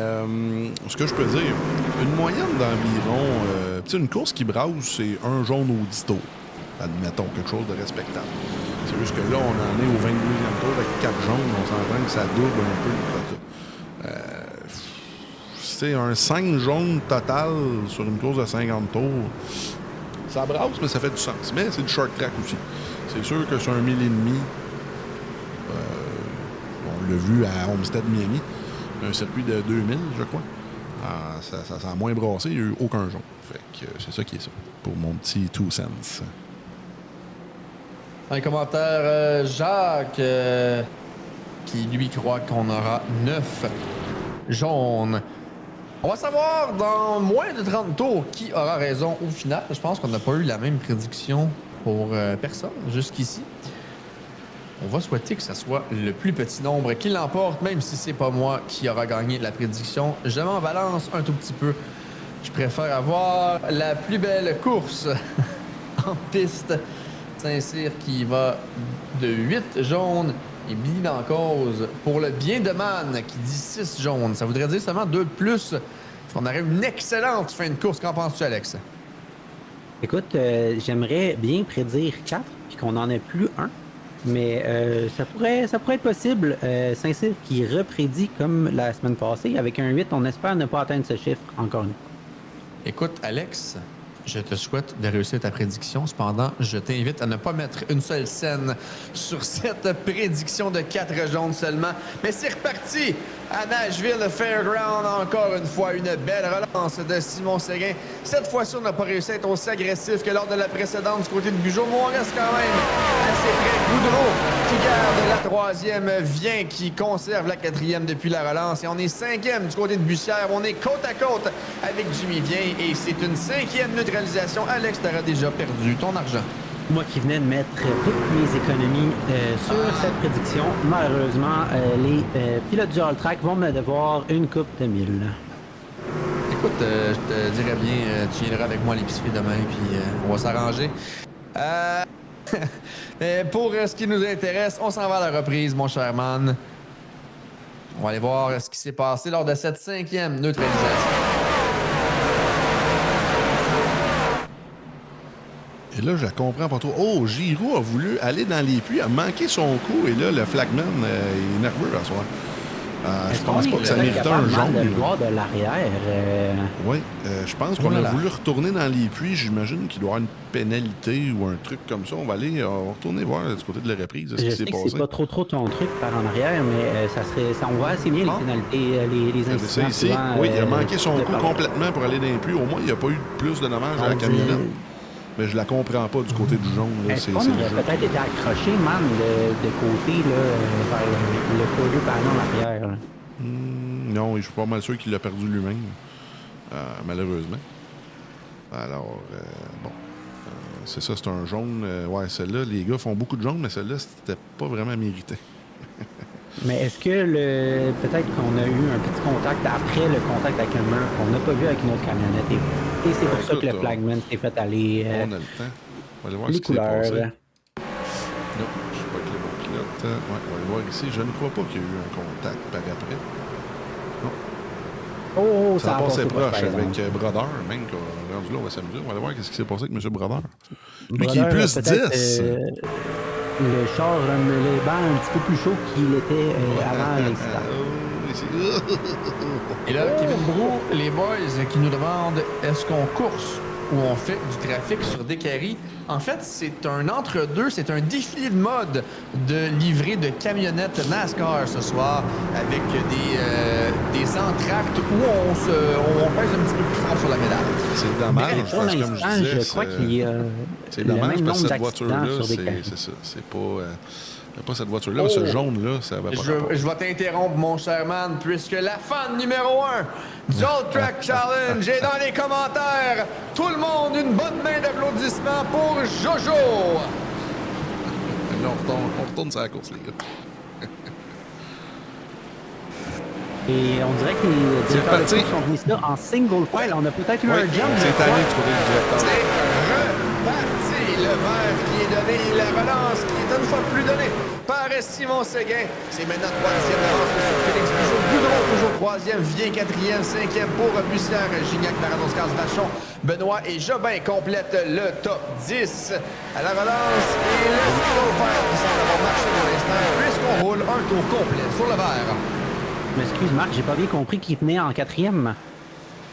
ce que je peux dire, une moyenne d'environ... tu sais, une course qui brasse, c'est un jaune au 10 tours. Admettons, quelque chose de respectable. C'est juste que là, on en est au 22e tour avec 4 jaunes. On s'entend que ça double un peu le quota. C'est un 5 jaunes total sur une course de 50 tours. Ça brasse, mais ça fait du sens. Mais c'est du short track aussi. C'est sûr que sur 1 mille et demi, on l'a vu à Homestead, Miami, un circuit de 2000, je crois. Ça a moins brassé, il n'y a eu aucun jaune. Fait que c'est ça qui est ça, pour mon petit 2 cents. Dans les commentaires, Jacques, qui lui croit qu'on aura 9 jaunes. On va savoir dans moins de 30 tours qui aura raison au final. Je pense qu'on n'a pas eu la même prédiction pour personne jusqu'ici. On va souhaiter que ce soit le plus petit nombre qui l'emporte, même si c'est pas moi qui aura gagné la prédiction. Je m'en balance un tout petit peu. Je préfère avoir la plus belle course en piste. Saint-Cyr qui va de 8 jaunes et Billy en cause pour le bien de Man qui dit 6 jaunes. Ça voudrait dire seulement 2 de plus. On aurait une excellente fin de course. Qu'en penses-tu, Alex? Écoute, j'aimerais bien prédire 4 puis qu'on n'en ait plus un. Mais ça pourrait être possible. Saint-Cyr qui reprédit comme la semaine passée. Avec un 8, on espère ne pas atteindre ce chiffre encore une fois. Écoute, Alex, je te souhaite de réussir ta prédiction. Cependant, je t'invite à ne pas mettre une seule scène sur cette prédiction de 4 jaunes seulement. Mais c'est reparti à Nashville Fairground. Encore une fois, une belle relance de Simon Séguin. Cette fois-ci, on n'a pas réussi à être aussi agressif que lors de la précédente du côté de Bugeaud, mais on reste quand même assez près. Goudreau qui garde la 3e, vient qui conserve la 4e depuis la relance. Et on est 5e du côté de Bussière. On est côte à côte avec Jimmy Vien et c'est une 5e neutralisation. Alex, t'auras déjà perdu ton argent. Moi qui venais de mettre toutes mes économies sur cette prédiction, malheureusement, les pilotes du All-Track vont me devoir une coupe de 1000. Écoute, je te dirais bien, tu viendras avec moi à l'épicerie demain, puis on va s'arranger. Pour ce qui nous intéresse, on s'en va à la reprise, mon cher man. On va aller voir ce qui s'est passé lors de cette 5e neutralisation. Et là, je la comprends pas trop. Oh, Giroud a voulu aller dans les puits, a manqué son coup, et là, le flagman est nerveux à soir. Je pense pas que ça méritait un jaune. De le voir de l'arrière. Oui, je pense qu'on a voulu retourner dans les puits. J'imagine qu'il doit y avoir une pénalité ou un truc comme ça. On va aller retourner voir du côté de la reprise ce qui s'est passé. C'est pas trop ton truc par en arrière, mais ça on voit assez bien les pénalités, les incidents. Ici, oui, il a manqué son coup complètement pour aller dans les puits. Au moins, il n'y a pas eu plus de dommages à la camionnette. Mais je la comprends pas du côté du jaune. Est-ce qu'on aurait peut-être été accroché, man, de côté, là, vers le côté panneau en arrière? Non, je suis pas mal sûr qu'il l'a perdu lui-même, malheureusement. Alors, bon. C'est ça, c'est un jaune. Ouais, celle-là, les gars font beaucoup de jaunes, mais celle-là, c'était pas vraiment mérité. Mais est-ce que peut-être qu'on a eu un petit contact après le contact avec un mur qu'on n'a pas vu avec une autre camionnette et c'est pour ça que le flagman s'est fait aller on a le temps. On va aller voir les ce qui s'est couleurs. passé. Non, je sais pas que le bon pilote. Ouais, on va aller voir ici. Je ne crois pas qu'il y a eu un contact par après. Non. Oh, ça a passé proche avec exemple. Brodeur, même qu'on est rendu là, on va s'amuser. On va aller voir ce qui s'est passé avec M. Brodeur. Lui qui est plus 10. Le char les bancs un petit peu plus chaud qu'il était avant l'incident. Et là, Kevin Brou, les boys qui nous demandent est-ce qu'on course ou on fait du trafic sur Décarie? En fait, c'est un entre-deux, c'est un défilé de mode de livrer de camionnettes NASCAR ce soir avec des entractes où on pèse un petit peu plus fort sur la médaille. C'est dommage, pour parce que comme je disais, crois qu'il y a c'est le dommage même parce que nombre cette voiture-là, sur Décarie. c'est ça. C'est pas... Pas cette voiture-là, mais ce jaune-là, ça va pas. Je vais t'interrompre, mon cher man, puisque la fan numéro 1 du All Track Challenge est dans les commentaires. Tout le monde, une bonne main d'applaudissements pour Jojo. Là, on retourne sur la course, les gars. Et on dirait que les directeurs de course sont venus là en single file. On a peut-être eu un jump. C'est année de trouver le directeur. C'est reparti. Le vert qui est donné, la relance qui est une fois de plus donnée par Simon Séguin. C'est maintenant 3e avance sur Félix Bugeaud. Boudreau toujours 3e, Vien 4e, 5e pour Bussière, Gignac, Parados, Vachon, Benoît et Jobin complètent le top 10 à la relance. Et le single file qui semble avoir marché pour l'instant puisqu'on roule un tour complet sur le vert. Je m'excuse, Marc, j'ai pas bien compris qu'il venait en 4e.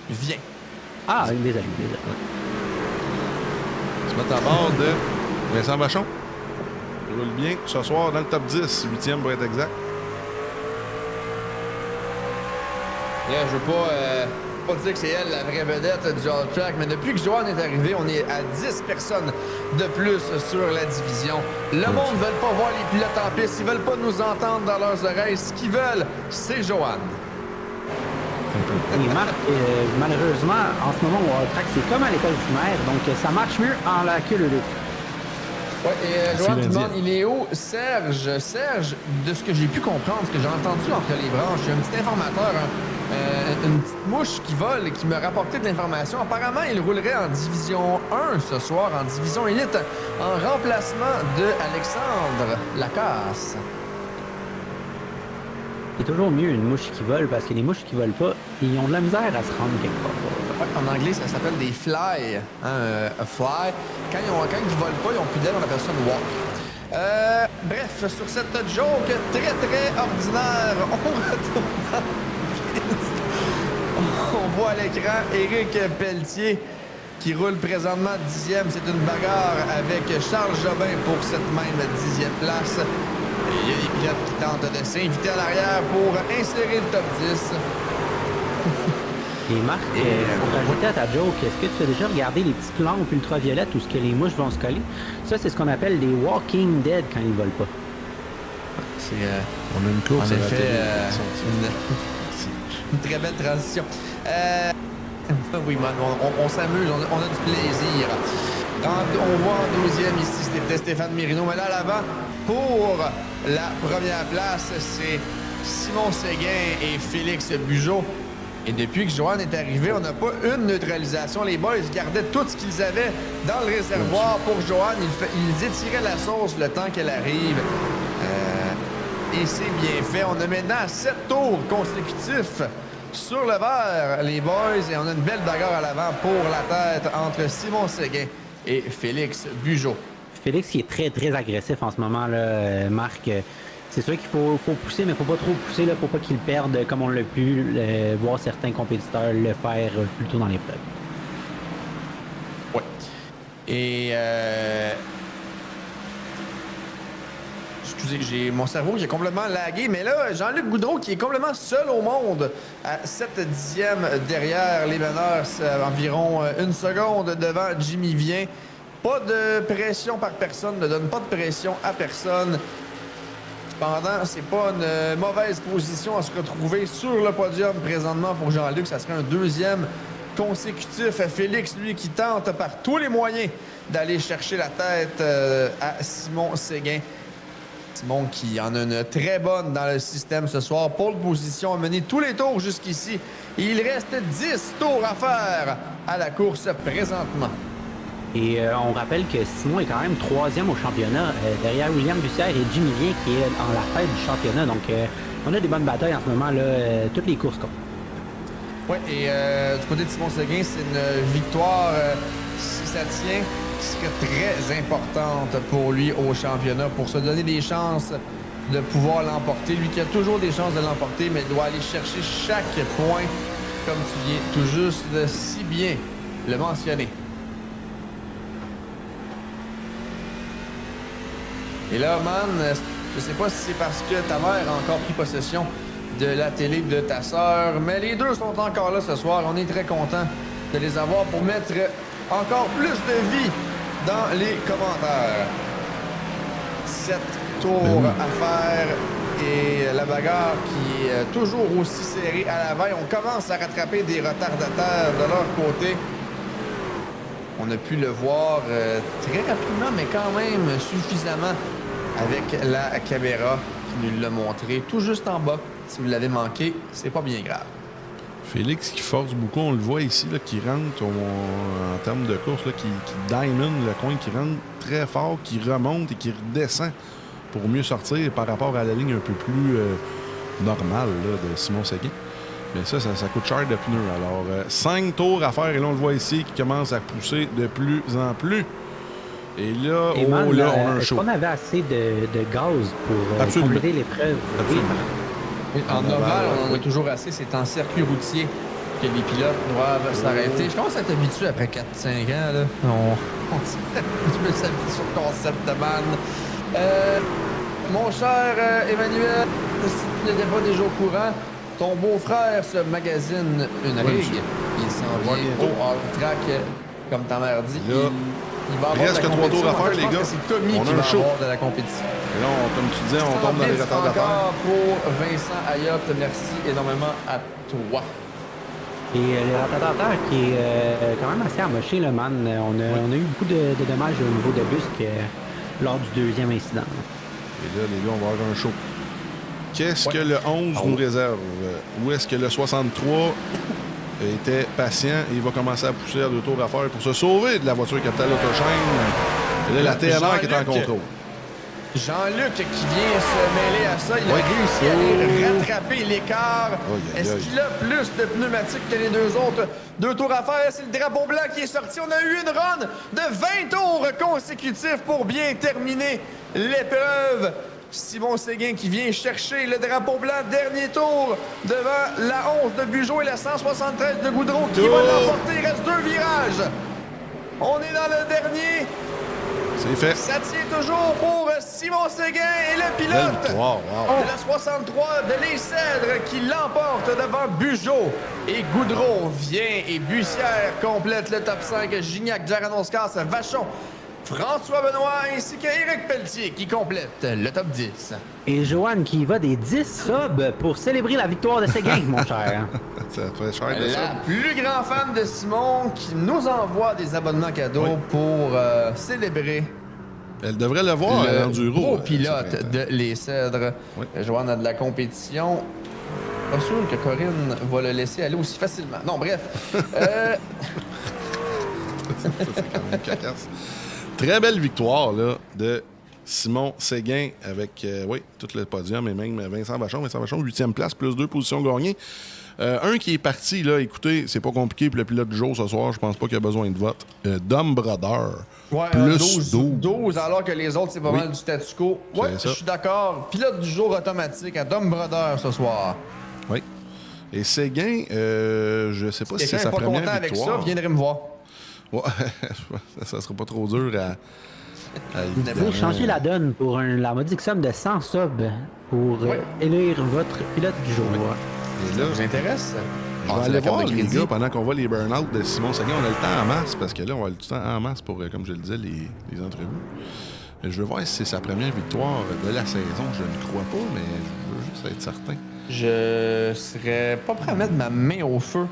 Viens. Ah, désolé. Se mettre à bord de Vincent Vachon. Il roule bien ce soir dans le top 10, 8e pour être exact. Yeah, je veux pas dire que c'est elle la vraie vedette du All Track, mais depuis que Joanne est arrivé, on est à 10 personnes de plus sur la division. Le monde ne veut pas voir les pilotes en piste, ils veulent pas nous entendre dans leurs oreilles. Ce qu'ils veulent, c'est Joanne. Et Marc, malheureusement, en ce moment, au All Track, c'est comme à l'école primaire, donc ça marche mieux en la queue leu. Ouais, et Joanne te demande, il est où Serge? Serge, de ce que j'ai pu comprendre, ce que j'ai entendu entre les branches, il y a un petit informateur, une petite mouche qui vole et qui me rapportait de l'information. Apparemment, il roulerait en division 1 ce soir, en division élite, en remplacement de Alexandre Lacasse. C'est toujours mieux une mouche qui vole parce que les mouches qui volent pas, ils ont de la misère à se rendre quelque part. Ouais, en anglais, ça s'appelle des fly. A fly. Quand ils volent pas, ils ont plus d'aile, on appelle ça une walk. Bref, sur cette joke très très ordinaire, on retourne dans la piste. On voit à l'écran Éric Pelletier qui roule présentement 10e. C'est une bagarre avec Charles Jobin pour cette même 10e place. Il y a des pilotes qui tentent de s'inviter à l'arrière pour insérer le top 10. Et Marc, pour ajouter à ta joke, est-ce que tu as déjà regardé les petites lampes ultraviolettes où ce que les mouches vont se coller? Ça, c'est ce qu'on appelle des Walking Dead quand ils volent pas. C'est on a une course en à la effet télé. une très belle transition. Oui, man, on s'amuse, on a du plaisir. On voit en 12e ici, c'était Stéphane Mirino, mais là à l'avant, pour la première place, c'est Simon Séguin et Félix Bugeaud. Et depuis que Joanne est arrivé, on n'a pas une neutralisation. Les boys gardaient tout ce qu'ils avaient dans le réservoir pour Joanne. Ils étiraient la sauce le temps qu'elle arrive. Et c'est bien fait. On a maintenant 7 tours consécutifs sur le vert, les boys. Et on a une belle bagarre à l'avant pour la tête entre Simon Séguin et Félix Bugeaud. Félix qui est très très agressif en ce moment, là, Marc. C'est sûr qu'il faut pousser, mais il ne faut pas trop pousser. Il ne faut pas qu'il perde comme on l'a pu voir certains compétiteurs le faire plus tôt dans l'épreuve. Oui. Et excusez, j'ai mon cerveau qui est complètement lagué, mais là, Jean-Luc Boudreau qui est complètement seul au monde à 7/10 derrière les meneurs, environ 1 seconde devant Jimmy Vien. Pas de pression par personne, ne donne pas de pression à personne. Cependant, c'est pas une mauvaise position à se retrouver sur le podium présentement pour Jean-Luc. Ça serait un 2e consécutif. Félix, lui, qui tente par tous les moyens d'aller chercher la tête à Simon Séguin. Simon qui en a une très bonne dans le système ce soir. Pole position a mené tous les tours jusqu'ici. Il reste 10 tours à faire à la course présentement. Et on rappelle que Simon est quand même 3e au championnat, derrière William Bussière et Jimmy Vien qui est en la tête du championnat. Donc, on a des bonnes batailles en ce moment, là, toutes les courses comptent. Oui, et du côté de Simon Séguin, c'est une victoire, si ça tient, qui serait très importante pour lui au championnat, pour se donner des chances de pouvoir l'emporter. Lui qui a toujours des chances de l'emporter, mais doit aller chercher chaque point, comme tu viens tout juste de si bien le mentionner. Et là, man, je sais pas si c'est parce que ta mère a encore pris possession de la télé de ta sœur, mais les deux sont encore là ce soir. On est très contents de les avoir pour mettre encore plus de vie dans les commentaires. 7 tour à faire et la bagarre qui est toujours aussi serrée à la veille. On commence à rattraper des retardataires de leur côté. On a pu le voir très rapidement, mais quand même suffisamment avec la caméra qui nous l'a montré tout juste en bas. Si vous l'avez manqué, c'est pas bien grave. Félix qui force beaucoup, on le voit ici, là, qui rentre en termes de course, là, qui diamond le coin, qui rentre très fort, qui remonte et qui redescend pour mieux sortir par rapport à la ligne un peu plus normale là, de Simon Seguin. Mais ça coûte cher de pneus. Alors, 5 tours à faire et là, on le voit ici qui commence à pousser de plus en plus. Et là, Et man, là, on a un est-ce show. qu'on avait assez de gaz pour compléter l'épreuve? Absolument. Oui, en ovale, on en a toujours assez. C'est en circuit routier que les pilotes doivent s'arrêter. Je commence à être habitué après 4-5 ans. Là. Je me suis habitué sur le concept de man. Mon cher Emmanuel, si tu n'étais pas déjà au courant, ton beau-frère se magasine une rig. Il s'en vient au hard-track, comme ta mère dit. Là, il va avoir reste que 3 tours à faire, les gars. C'est Tommy On qui a un va show. avoir de la compétition. Et là, comme tu disais, on tombe dans les retardataires. Encore pour Vincent Ayotte. Merci énormément à toi. Et les retardataires qui est quand même assez amoché, le man. On a eu beaucoup de dommages au niveau de Busque lors du deuxième incident. Et là, les gars, on va avoir un show. Qu'est-ce que le 11 nous réserve? Où est-ce que le 63 était patient et il va commencer à pousser à 2 tours à faire pour se sauver de la voiture Capital Autochaîne? Et là, la TLR qui est en contrôle. Jean-Luc qui vient se mêler à ça, il a réussi à aller rattraper l'écart. Est-ce qu'il a plus de pneumatiques que les deux autres? 2 tours à faire, c'est le drapeau blanc qui est sorti. On a eu une run de 20 tours consécutifs pour bien terminer l'épreuve. Simon Séguin qui vient chercher le drapeau blanc, dernier tour devant la 11 de Bugeaud et la 173 de Goudreau qui va l'emporter. Il reste 2 virages. On est dans le dernier. C'est fait. Ça tient toujours pour Simon Séguin et le pilote de la 63 de Les Cèdres qui l'emporte devant Bugeaud. Et Goudreau vient et Bussière complète le top 5. Gignac, Jaranoscas, Vachon, François Benoît ainsi qu'Éric Pelletier qui complète le top 10. Et Joanne qui va des 10 subs pour célébrer la victoire de Séguin, mon cher. Ça fait cher de La ça. plus grande fan de Simon qui nous envoie des abonnements cadeaux pour célébrer. Elle devrait le voir à l'enduro. Beau pilote de Les Cèdres. Oui. Joanne a de la compétition. Pas sûr que Corinne va le laisser aller aussi facilement. Non, bref. Ça, c'est quand même cacasse. Très belle victoire là, de Simon Séguin avec tout le podium et même Vincent Vachon. Vincent Vachon, 8e place, plus 2 positions gagnées. Un qui est parti, là, écoutez, c'est pas compliqué pour le pilote du jour ce soir, je pense pas qu'il y a besoin de vote. Dom Brodeur. Ouais, plus 12, alors que les autres, c'est pas mal du statu quo. Ouais, je suis d'accord. Pilote du jour automatique à Dom Brodeur ce soir. Oui. Et Séguin, je sais pas si c'est sa première victoire. Quelqu'un n'est pas content avec ça, viendrait me voir. Ouais, ça sera pas trop dur à Il faut changer la donne pour la modique somme de 100 subs pour élire votre pilote du jour. Et là, Ça vous intéresse? je vais aller voir les gars pendant qu'on voit les burn-out de Simon Séguin. On a le temps en masse parce que là, on a le temps en masse pour, comme je le disais, les entrevues. Mais je veux voir si c'est sa première victoire de la saison. Je ne crois pas, mais je veux juste être certain. Je serais pas prêt à mettre ma main au feu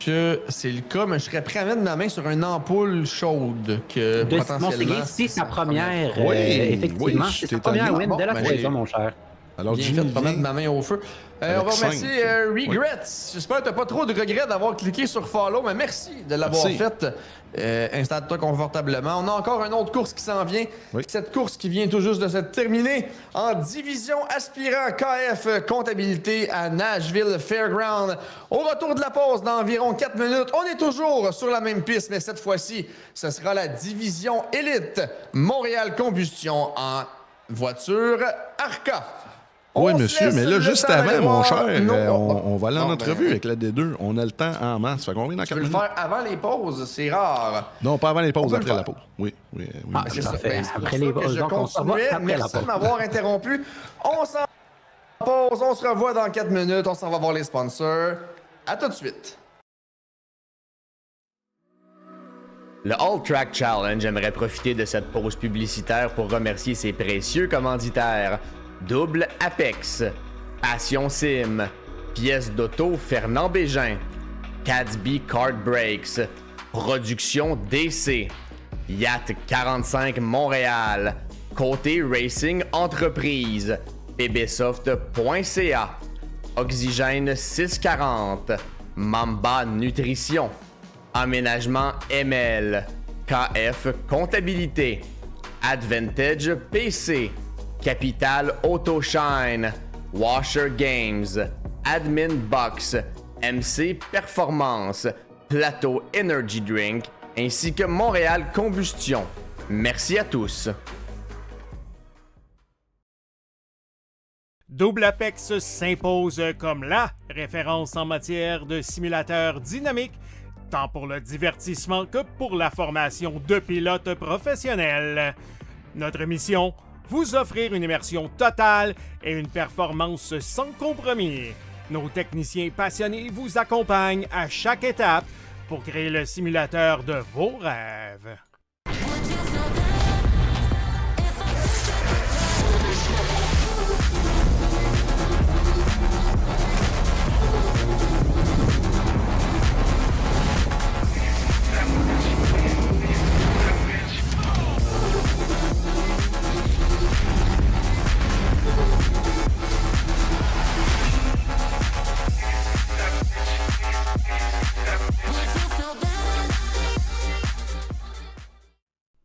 que c'est le cas, mais je serais prêt à mettre ma main sur une ampoule chaude que De Simon potentiellement... Séguin, c'est sa première, Oui, effectivement. oui, C'est je sa t'ai première étonné. win de la Bon, saison, mon cher. Alors, Bien Jimmy fait de pas mettre ma main au feu. On va Avec remercier 5. Regrets. J'espère que tu n'as pas trop de regrets d'avoir cliqué sur Follow, mais merci de l'avoir Merci. fait. Installe-toi confortablement. On a encore une autre course qui s'en vient. Oui. Cette course qui vient tout juste de se terminer en division aspirant KF comptabilité à Nashville Fairground. Au retour de la pause d'environ 4 minutes, on est toujours sur la même piste, mais cette fois-ci, ce sera la division élite Montréal Combustion en voiture Arca. Oui, On se monsieur, laisse mais là, le juste temps d'aller avant, mon voir cher, nos- on va aller en Bon, entrevue ben, avec la D2. On a le temps en masse. Fait qu'on revient dans Tu 4 veux le minutes. faire avant les pauses, c'est rare. Non, pas avant les On pauses, peut le après la faire. pause. Oui, oui, oui. Ah, C'est ça. parfait. Ben, c'est pour Après ça les que pauses, je donc on se revoit continuais. après la Merci pause. de m'avoir interrompu. On s'en pause, on se revoit dans 4 minutes. On s'en va voir les sponsors. À tout de suite. Le All Track Challenge aimerait profiter de cette pause publicitaire pour remercier ses précieux commanditaires. Double Apex, Passion Sim, Pièces d'auto Fernand Bégin, Cadsby Kart Brakes, Production DC, Yacht 45 Montréal, Côté Racing Entreprise, pbsoft.ca, Oxygène 640, Mamba Nutrition, Aménagement ML, KF Comptabilité, Advantage PC, Capital Autoshine, Washer Games, Admin Box, MC Performance, Plateau Energy Drink, ainsi que Montréal Combustion. Merci à tous. Double Apex s'impose comme la référence en matière de simulateurs dynamiques, tant pour le divertissement que pour la formation de pilotes professionnels. Notre mission, vous offrir une immersion totale et une performance sans compromis. Nos techniciens passionnés vous accompagnent à chaque étape pour créer le simulateur de vos rêves.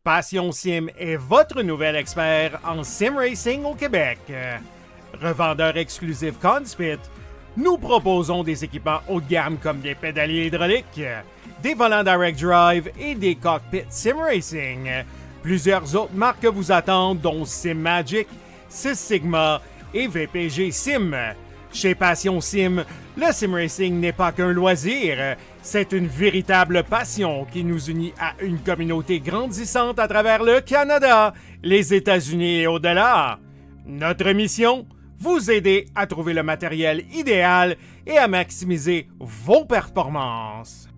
Passion Sim est votre nouvel expert en sim racing au Québec. Revendeur exclusif Conspit, nous proposons des équipements haut de gamme comme des pédaliers hydrauliques, des volants direct drive et des cockpits sim racing. Plusieurs autres marques vous attendent, dont Sim Magic, Six Sigma et VPG Sim. Chez Passion Sim, le sim racing n'est pas qu'un loisir, c'est une véritable passion qui nous unit à une communauté grandissante à travers le Canada, les États-Unis et au-delà. Notre mission, vous aider à trouver le matériel idéal et à maximiser vos performances.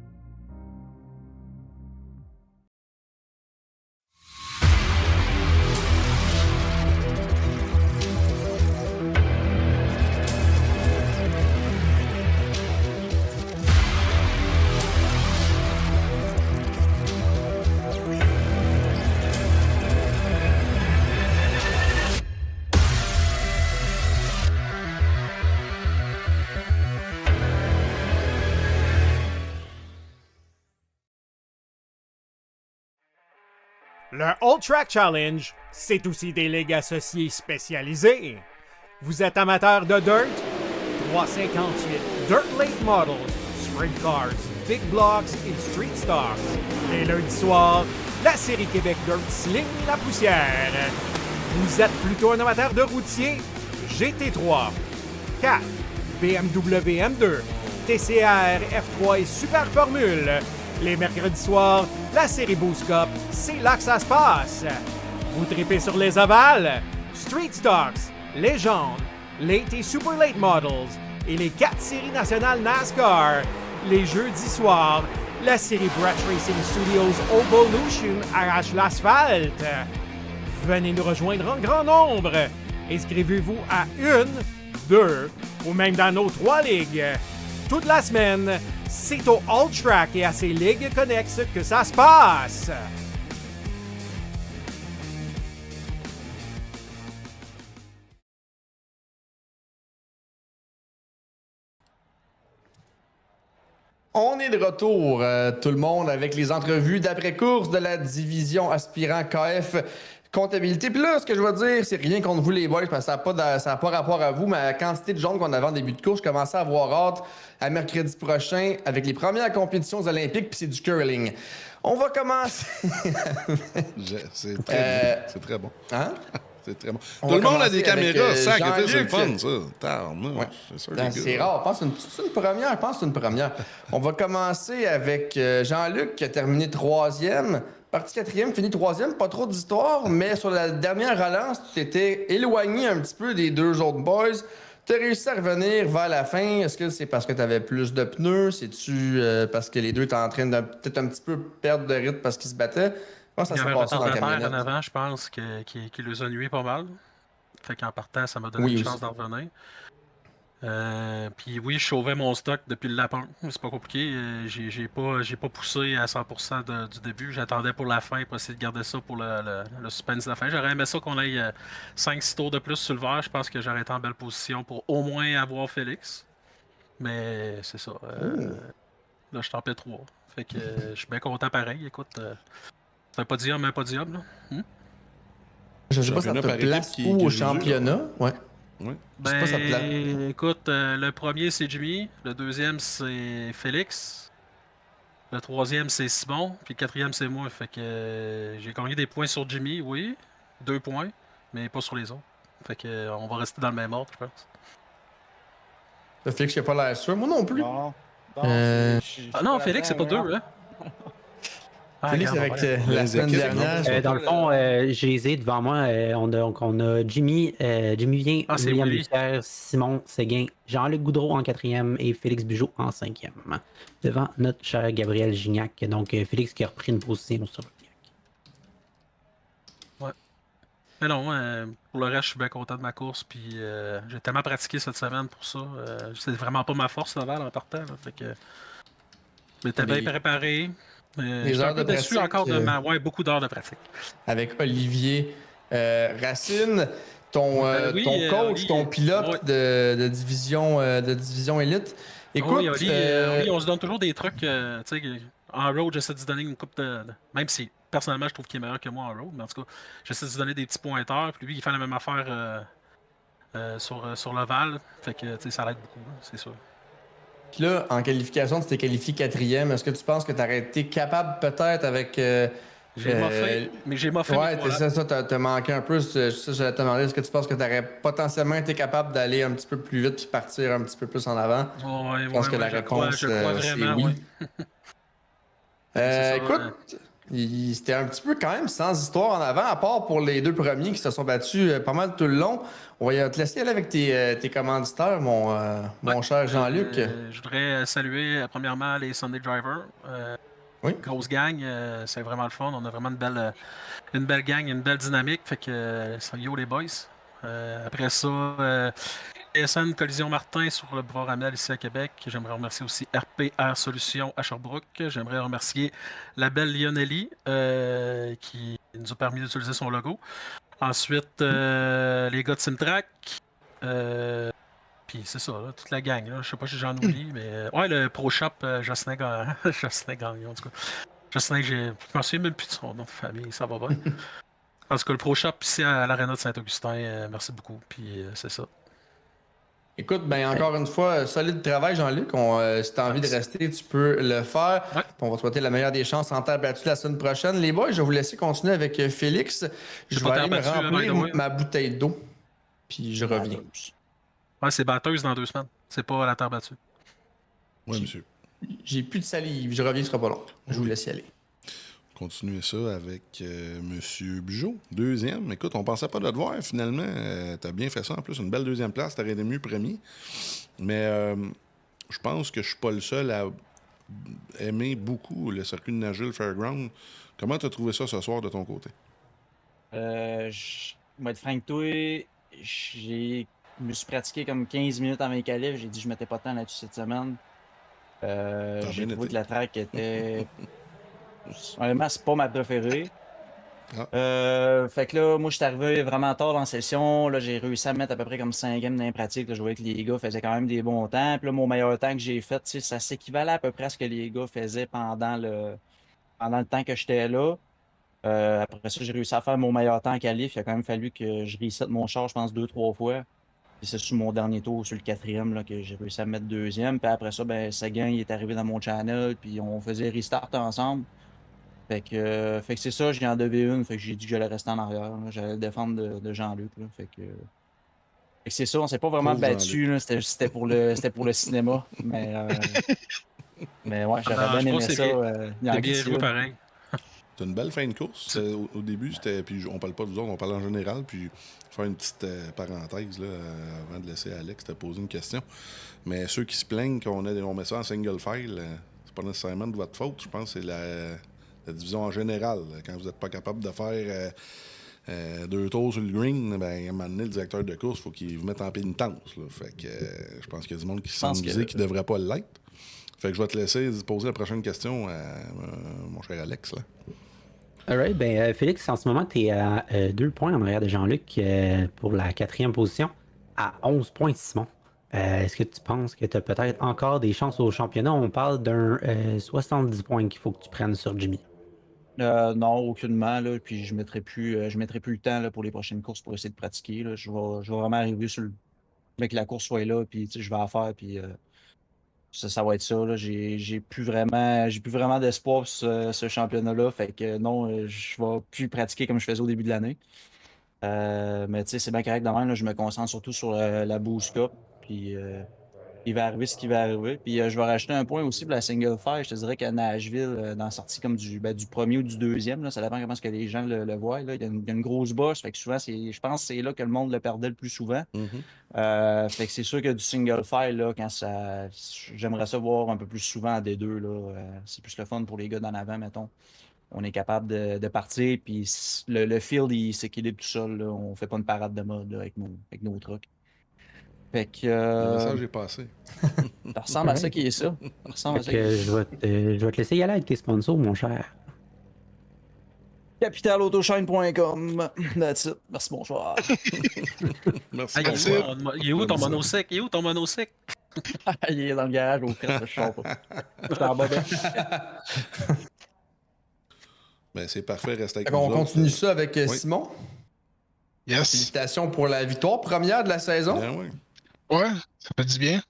Le All Track Challenge, c'est aussi des ligues associées spécialisées. Vous êtes amateur de dirt? 358 Dirt Late Models, Sprint Cars, Big Blocks et Street Stars. Les lundis soirs, la série Québec Dirt sling la poussière. Vous êtes plutôt un amateur de routier? GT3, 4, BMW M2, TCR, F3 et Super Formule. Les mercredis soirs, la série Boost Cup, c'est là que ça se passe. Vous tripez sur les ovales, Street Stocks, Légende, Late et Super Late Models et les 4 séries nationales NASCAR. Les jeudis soirs, la série Brett Racing Studios Evolution arrache l'asphalte. Venez nous rejoindre en grand nombre. Inscrivez-vous à 1, 2 ou même dans nos 3 ligues. Toute la semaine, c'est au All Track et à ses ligues connexes que ça se passe. On est de retour, tout le monde, avec les entrevues d'après-course de la division aspirant KF Comptabilité. Puis là, ce que je veux dire, c'est rien contre vous les boys, parce que ça n'a pas rapport à vous, mais la quantité de jaunes qu'on avait en début de course, je commençais à avoir hâte à mercredi prochain avec les premières compétitions olympiques, puis c'est du curling. On va commencer. C'est très bon. Hein? C'est très bon. Tout le monde a des caméras, ça, c'est le fun, ça. Ouais. C'est sûr. C'est rare. Je pense que c'est une première. Je pense que c'est une première. On va commencer avec Jean-Luc qui a terminé 3e. Parti 4e, fini 3e. Pas trop d'histoire, mais sur la dernière relance, tu t'étais éloigné un petit peu des deux autres boys. Tu as réussi à revenir vers la fin. Est-ce que c'est parce que tu avais plus de pneus? C'est-tu parce que les deux étaient en train de peut-être un petit peu perdre de rythme parce qu'ils se battaient? Comment ça Il y s'est avait un passé dans la retardateur camionnette? en avant, je pense, qui les a nués pas mal. Fait qu'en partant, ça m'a donné Oui, une aussi. chance d'en revenir. Puis oui, je sauvais mon stock depuis le lapin. C'est pas compliqué. J'ai pas poussé à 100% du début. J'attendais pour la fin pour essayer de garder ça pour le suspense de la fin. J'aurais aimé ça qu'on ait 5-6 tours de plus sur le vert. Je pense que j'aurais été en belle position pour au moins avoir Félix. Mais c'est ça. Là, je t'en paie 3. Fait que je suis bien content pareil. Écoute, c'est un podium, un podium. Là. Je sais pas si ça Championnat te par équipe place qui où est au jugé, là. championnat. Ouais. Ouais. Je sais pas si ça te place. Écoute, le premier c'est Jimmy, le deuxième c'est Félix, le troisième c'est Simon, puis le quatrième c'est moi. Fait que j'ai gagné des points sur Jimmy, oui, 2 points, mais pas sur les autres. Fait que on va rester dans le même ordre, je pense. Félix, j'ai pas l'air sûr. Moi non plus. Non. Ah non, Félix c'est pas 2, hein? Ah, Félix, regarde, avec on va aller. la semaine équipes, dernière. Dans le fond, je les ai devant moi. On a Jimmy Vien, Ah, c'est William Willy. Bussière, Simon Séguin, Jean-Luc Goudreau en 4e et Félix Bugeaud en 5e. Devant notre cher Gabriel Gignac. Donc, Félix qui a repris une position sur Gignac. Mais non, pour le reste, je suis bien content de ma course. Puis j'ai tellement pratiqué cette semaine pour ça. C'est vraiment pas ma force, Laval, en partant. Là, fait que j'étais bien préparé. J'étais heures un peu de déçu pratique, encore de ouais, beaucoup d'heures de pratique. Avec Olivier Racine, ton Oui, coach, Oli, ton pilote ouais. de division élite. Écoute, Oui, Oli, on se donne toujours des trucs. Tu sais, en road, j'essaie de se donner une coupe de. Même si personnellement, je trouve qu'il est meilleur que moi en road, mais en tout cas, j'essaie de se donner des petits pointeurs. Puis lui, il fait la même affaire sur l'Oval. Fait que tu sais, ça l'aide beaucoup, hein, c'est sûr. puis là, en qualification, tu t'es qualifié 4e. Est-ce que tu penses que tu aurais été capable peut-être avec... J'ai moffé, mais j'ai moffé. Ouais, mes voilà. t'as manqué un peu. Ça, j'allais te demander, est-ce que tu penses que tu aurais potentiellement été capable d'aller un petit peu plus vite puis partir un petit peu plus en avant? Ouais, Je pense que la réponse, je crois c'est vraiment, oui. ouais. C'est ça, Écoute, c'était un petit peu quand même sans histoire en avant, à part pour les deux premiers qui se sont battus pas mal tout le long. On va te laisser aller avec tes commanditaires, mon cher Jean-Luc. Je voudrais saluer premièrement les Sunday Drivers. Oui. Grosse gang, c'est vraiment le fun. On a vraiment une belle gang, une belle dynamique. Fait que yo les boys. Après ça, PSN Collision Martin sur le boulevard Amel ici à Québec. J'aimerais remercier aussi RPR Solutions à Sherbrooke. J'aimerais remercier la belle Lionelli qui nous a permis d'utiliser son logo. Ensuite, les gars de Simtrack. Puis c'est ça, là, toute la gang. Là. Je sais pas si j'en oublie, mais. Ouais, le Pro Shop, Jocelyn Gagnon, en tout cas. Jocelyn, je m'en souviens même plus de son nom de famille, ça va bien. En tout cas, le Pro Shop ici à l'Arena de Saint-Augustin, merci beaucoup. Puis c'est ça. Écoute, ben encore une fois, solide travail, Jean-Luc. Si tu as envie de rester, tu peux le faire. Ouais. On va te souhaiter la meilleure des chances en terre battue la semaine prochaine. Les boys, je vais vous laisser continuer avec Félix. Je vais pas aller me terre battue, remplir by the way. ma bouteille d'eau. Puis je reviens. Ouais, c'est batteuse dans 2 semaines. C'est pas la terre battue. Oui, monsieur. J'ai plus de salive. Je reviens, ce sera pas long. Je vous laisse y aller. Continuer ça avec Monsieur Bugeaud, 2e. Écoute, on pensait pas de te voir, finalement. T'as bien fait ça, en plus. Une belle 2e place. T'aurais été mieux premier. Mais je pense que je suis pas le seul à aimer beaucoup le circuit de Nashville Fairground. Comment t'as trouvé ça ce soir de ton côté? Je vais être franc avec toi. Je me suis pratiqué comme 15 minutes avant les qualifs. J'ai dit que je mettais pas de temps là-dessus cette semaine. J'ai bien trouvé été. que la track était. Honnêtement, c'est pas ma préférée. Fait que là, moi, je suis arrivé vraiment tard dans la session. Là, j'ai réussi à mettre à peu près comme 5 games dans les pratiques. Là, je voyais que les gars faisaient quand même des bons temps. Puis là, mon meilleur temps que j'ai fait, tu sais, ça s'équivalait à peu près à ce que les gars faisaient pendant le temps que j'étais là. Après ça, j'ai réussi à faire mon meilleur temps en qualif. Il a quand même fallu que je reset mon char, je pense, 2-3 fois. Puis c'est sur mon dernier tour, sur le 4e, là, que j'ai réussi à mettre 2e. Puis après ça, ben, Sagan, il est arrivé dans mon channel. Puis on faisait restart ensemble. Fait que c'est ça, j'en devais une. Fait que j'ai dit que j'allais rester en arrière. Là. J'allais le défendre de Jean-Luc. Là. Fait que c'est ça, on s'est pas vraiment Pauvre battu. Là. C'était pour le cinéma. Mais ouais, j'aurais Non, bien je aimé pense que ça. Il y en C'est a bien qui joué tirent. pareil. C'est une belle fin de course. Au début, puis on parle pas de nous autres, on parle en général. Puis faire une petite parenthèse là, avant de laisser Alex te poser une question. Mais ceux qui se plaignent qu'on met ça en single file, c'est pas nécessairement de votre faute. Je pense que c'est la division en général. Quand vous n'êtes pas capable de faire 2 tours sur le green, ben, à un moment donné, le directeur de course, il faut qu'il vous mette en pénitence. Là. Fait que je pense qu'il y a du monde qui se sent visé qui ne devrait pas l'être. Fait que je vais te laisser poser la prochaine question à mon cher Alex. Là. Alright, ben Félix, en ce moment, tu es à 2 points en arrière de Jean-Luc pour la 4e position, à 11 points Simon. Est-ce que tu penses que tu as peut-être encore des chances au championnat? On parle d'un 70 points qu'il faut que tu prennes sur Jimmy. Non, aucunement. Là, puis je mettrai plus le temps là, pour les prochaines courses pour essayer de pratiquer. Là. Je vais vraiment arriver sur le. Que la course soit là, puis je vais en faire, puis ça va être ça. Là. J'ai plus vraiment d'espoir sur ce championnat-là. Fait que non, je vais plus pratiquer comme je faisais au début de l'année. Mais c'est bien correct de même. Là, je me concentre surtout sur la Boost Cup. Puis il va arriver ce qui va arriver. Puis je vais rajouter un point aussi pour la single fire. Je te dirais qu'à Nashville, dans la sortie comme du premier ou du deuxième, là, ça dépend comment que les gens le voient. Là. Il y a une grosse bosse. Fait que souvent, je pense que c'est là que le monde le perdait le plus souvent. Fait que c'est sûr que du single file, là, quand ça. J'aimerais ça voir un peu plus souvent en D2. Là, c'est plus le fun pour les gars d'en avant, mettons. On est capable de partir, puis le field, il s'équilibre tout seul. Là. On fait pas une parade de mode là, avec nos trucks. Fait que. Le message est passé. Ça ressemble à ça qui est ça. Je vais te laisser y aller avec tes sponsors, mon cher. Capitalautoshine.com. That's it. Merci, bonsoir. Merci. Il est où ton monosec? Il est dans le garage au crête, je sors pas. Je suis en bas Ben, c'est parfait, reste avec On nous continue autres. ça avec Simon. Yes. Félicitations pour la victoire première de la saison. Ben oui. Ouais, ça fait du bien.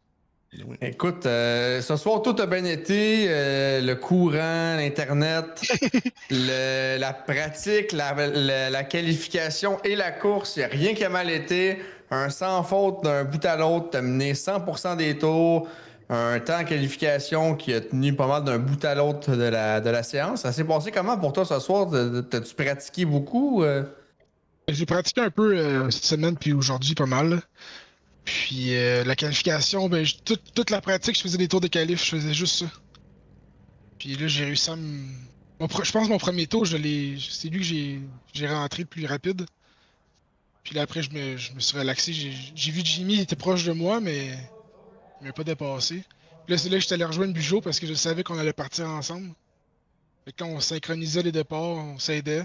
Ben oui. Écoute, ce soir, tout a bien été. Le courant, l'Internet, la pratique, la qualification et la course. Il n'y a rien qui a mal été. Un sans faute d'un bout à l'autre. Tu as mené 100% des tours. Un temps en qualification qui a tenu pas mal d'un bout à l'autre de la séance. Ça s'est passé comment pour toi ce soir? T'as-tu pratiqué beaucoup? J'ai pratiqué un peu cette semaine, puis aujourd'hui pas mal. Puis la qualification, ben toute la pratique, je faisais des tours de qualif, je faisais juste ça. Puis là, j'ai réussi à me. Je pense que mon premier tour, c'est lui que j'ai rentré le plus rapide. Puis là, après, je me suis relaxé. J'ai vu Jimmy, il était proche de moi, mais il m'a pas dépassé. Puis là, c'est là que j'étais allé rejoindre Bugeaud parce que je savais qu'on allait partir ensemble. Fait que quand on synchronisait les départs, on s'aidait.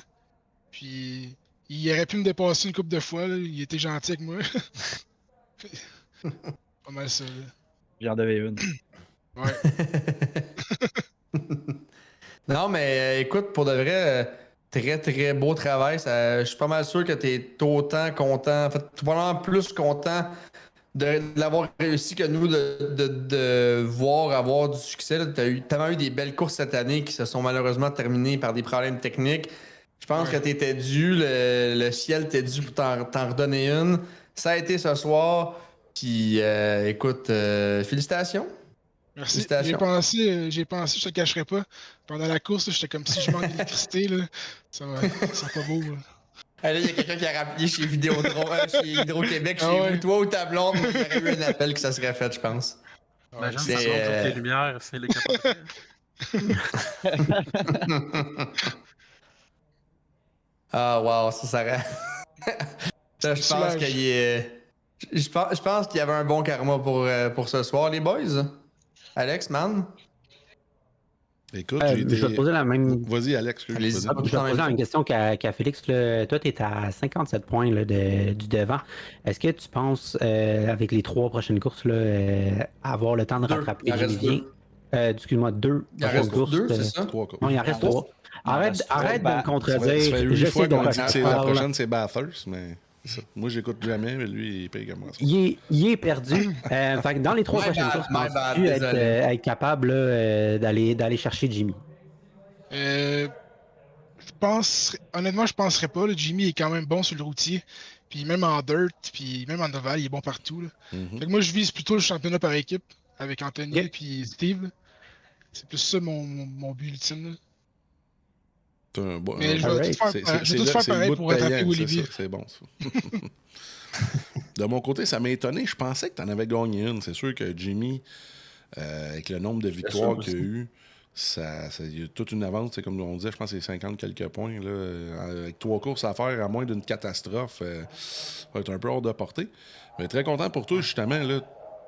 Puis il aurait pu me dépasser une couple de fois, là. Il était gentil avec moi. Pas mal ça, là. J'en devais une. Ouais. Non, mais écoute, pour de vrai, très, très beau travail. Je suis pas mal sûr que tu es autant content, en fait, probablement plus content de l'avoir réussi que nous de voir avoir du succès. Tu as tellement eu des belles courses cette année qui se sont malheureusement terminées par des problèmes techniques. Je pense que tu étais dû, le ciel t'est dû pour t'en redonner une. Ça a été ce soir. Puis écoute, félicitations. Merci. J'ai pensé, je te cacherai pas. Pendant la course, j'étais comme si je manque d'électricité. Là. Ça pas beau. Là. Là, il y a quelqu'un qui a rappelé chez chez Hydro-Québec, chez vous, toi ou ta blonde, il y aurait eu un appel que ça serait fait, je pense. Ben, j'aime ça, les lumières, c'est les capables. Ah, wow, ça serait. Ça, je pense qu'il est. Je pense qu'il y avait un bon karma pour ce soir, les boys. Alex, man. Écoute, je vais te poser la même. Vas-y, Alex. Je vais te poser la même question qu'à Félix. Là. Toi, tu es à 57 points là, du devant. Est-ce que tu penses, avec les 3 prochaines courses, là, avoir le temps de rattraper Julien? Excuse-moi, 2 prochaines courses. 2, c'est ça? 3 courses. Non, il en reste 3. Arrête de me contredire. Ça fait 8 fois qu'on dit que la parle. prochaine, c'est Bathurst, mais moi, j'écoute jamais, mais lui, il paye comme moi. Il est perdu. Fait que dans les 3 prochaines courses, penses-tu être capable d'aller chercher Jimmy? Honnêtement, je penserais pas. Là. Jimmy est quand même bon sur le routier. Puis même en dirt, puis même en ovale, il est bon partout. Là. Fait que moi, je vise plutôt le championnat par équipe avec Anthony et Steve. Là. C'est plus ça mon but ultime. Là. C'est un bon. Mais je vais tout faire pareil pour rattraper Willy. C'est bon, ça. De mon côté, ça m'a étonné. Je pensais que tu en avais gagné une. C'est sûr que Jimmy, avec le nombre de victoires qu'il a eu, il y a toute une avance. C'est comme on disait, je pense que c'est 50 quelques points. Là, avec 3 courses à faire, à moins d'une catastrophe, ça va être un peu hors de portée. Mais très content pour toi, justement. Là,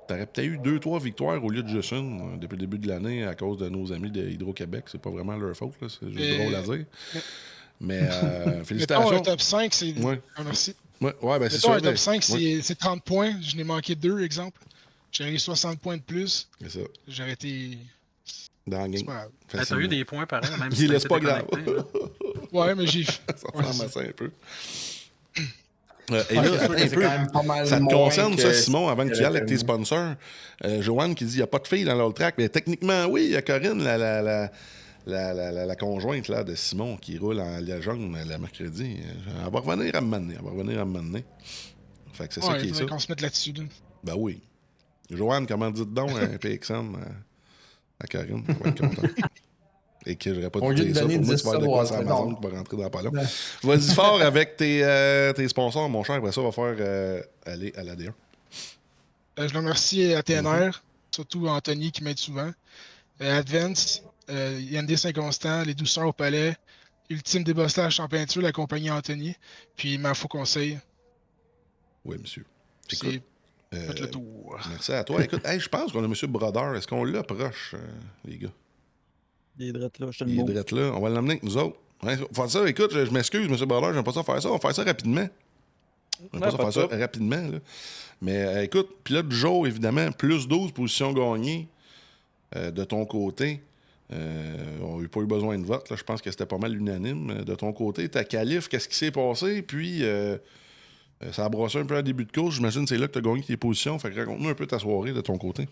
tu aurais peut-être eu 2-3 victoires au lieu de juste une depuis le début de l'année à cause de nos amis de Hydro-Québec. C'est pas vraiment leur faute. Là. C'est juste drôle à dire. Mais félicitations. Mettons, un top 5, c'est... Ouais. Ah, merci. Ouais, ben c'est mettons, sûr. Un top 5, c'est 30 points. Je n'ai manqué 2, exemple. J'aurais eu 60 points de plus. C'est ça. J'aurais été... Dans le game. T'as eu des points pareil, même si c'est pas grave. Ouais, mais j'ai... Ça ressemble à ça un peu. Et là, attends un peu. Ça te concerne, ça, Simon, avant que tu y ailles avec tes sponsors. Joanne qui dit qu'il n'y a pas de filles dans l'autre track. Mais techniquement, oui, il y a Corinne, la conjointe là, de Simon qui roule en légende le mercredi. Elle va revenir à me mener. Fait que c'est ça qui est ça. qu'on se mette là-dessus. Là. Ben oui. Joanne, comment dites donc un PXM à Corinne? Elle va être contente. Et que j'aurais pas dit ça. Pour moi, tu vas avoir de quoi sur Amazon qui va rentrer dans pas long. Vas-y fort avec tes sponsors, mon cher. Après ça, on va faire aller à l'AD1. Je remercie à TNR, surtout Anthony qui m'aide souvent. Advance, IND Saint-Constant, Les Douceurs au Palais, Ultime Débosselage en peinture, la compagnie Anthony, puis Mafo Conseil. Oui, monsieur. Écoute, faites le tour. Merci à toi. Écoute, je pense qu'on a M. Brodeur. Est-ce qu'on l'approche, les gars? Il est drette là, je te le montre. Il est drette là. On va l'emmener avec nous autres. Ouais, faire ça, écoute, je m'excuse, M. Brodeur, j'aime pas ça faire ça. On va faire ça rapidement. On va faire ça rapidement. Là. Mais écoute, pilote du jour, évidemment, plus 12 positions gagnées de ton côté. On n'a pas eu besoin de vote. Là. Je pense que c'était pas mal unanime. De ton côté, ta qualif, qu'est-ce qui s'est passé? Puis, ça a brassé un peu à début de course. J'imagine que c'est là que tu as gagné tes positions. Fait que raconte-nous un peu ta soirée de ton côté.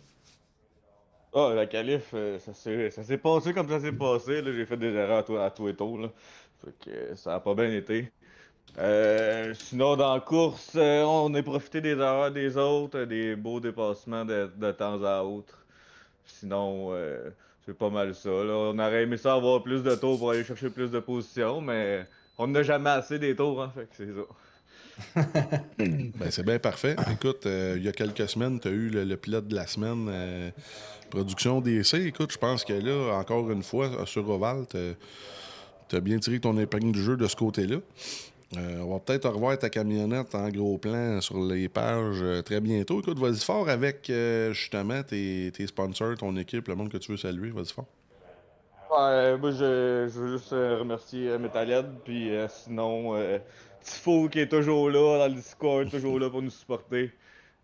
Ah, la qualif, ça s'est passé comme ça s'est passé. Là. J'ai fait des erreurs à tout et tout. Là. Fait que ça a pas bien été. Sinon, dans la course, on a profité des erreurs des autres, des beaux dépassements de temps à autre. Sinon, c'est pas mal ça. Là. On aurait aimé ça avoir plus de tours pour aller chercher plus de positions, mais on n'a jamais assez des tours, hein, fait que c'est ça. Ben, c'est bien parfait. Écoute, il y a quelques semaines, tu as eu le pilote de la semaine, production DC. Écoute, je pense que là, encore une fois, sur Oval, tu as bien tiré ton épingle du jeu de ce côté-là. On va peut-être revoir ta camionnette en gros plan sur les pages très bientôt. Écoute, vas-y fort avec justement tes sponsors, ton équipe, le monde que tu veux saluer. Vas-y fort. Ouais, moi, je veux juste remercier Metalhead, puis sinon, Tifo qui est toujours là dans le Discord, toujours là pour nous supporter.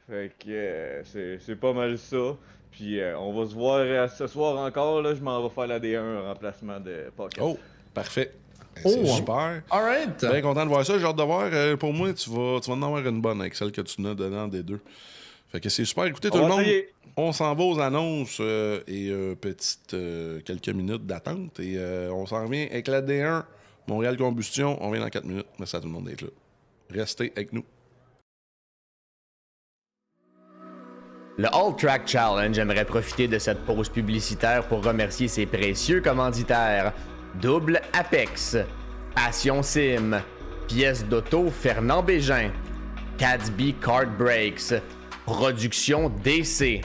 Fait que c'est pas mal ça. Puis on va se voir ce soir encore. Là, je m'en vais faire la D1 en remplacement de Pocket. Oh, parfait. C'est super. All right. Bien content de voir ça. J'ai hâte de voir. Pour moi, tu vas en avoir une bonne avec celle que tu n'as dedans des deux. Fait que c'est super. Écoutez, tout le monde, on s'en va aux annonces et quelques minutes d'attente. Et on s'en revient avec la D1, Montréal Combustion. On vient dans 4 minutes. Merci à tout le monde d'être là. Restez avec nous. Le All Track Challenge aimerait profiter de cette pause publicitaire pour remercier ses précieux commanditaires. Double Apex, Passion Sim, Pièces d'auto Fernand Bégin, Cadsby Kart Brakes, Production DC,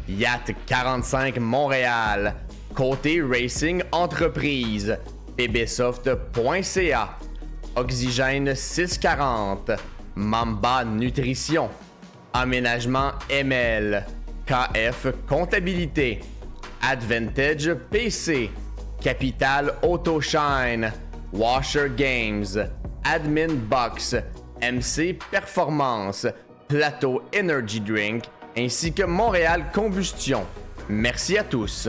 Yacht 45 Montréal, Côté Racing Entreprise, pbsoft.ca, Oxygène 640, Mamba Nutrition, Aménagement ML, KF Comptabilité, Advantage PC, Capital Autoshine, Washer Games, Admin Box, MC Performance, Plateau Energy Drink, ainsi que Montréal Combustion. Merci à tous.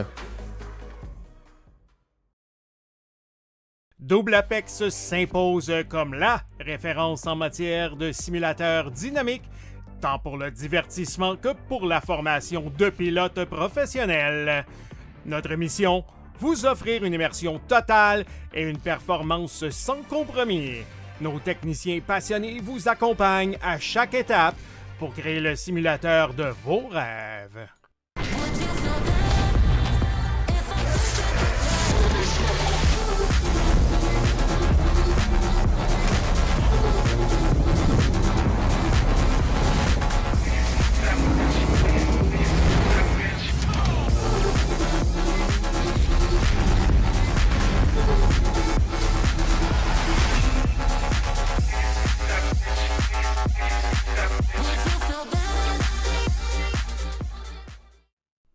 Double Apex s'impose comme la référence en matière de simulateurs dynamiques, tant pour le divertissement que pour la formation de pilotes professionnels. Notre mission, vous offrir une immersion totale et une performance sans compromis. Nos techniciens passionnés vous accompagnent à chaque étape pour créer le simulateur de vos rêves.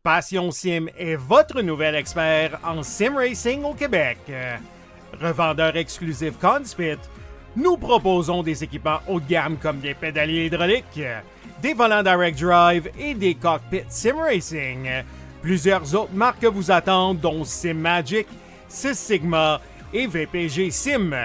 Passion Sim est votre nouvel expert en sim racing au Québec. Revendeur exclusif Conspit, nous proposons des équipements haut de gamme comme des pédaliers hydrauliques, des volants direct drive et des cockpits sim racing. Plusieurs autres marques vous attendent, dont Sim Magic, Sys Sigma et VPG Sim.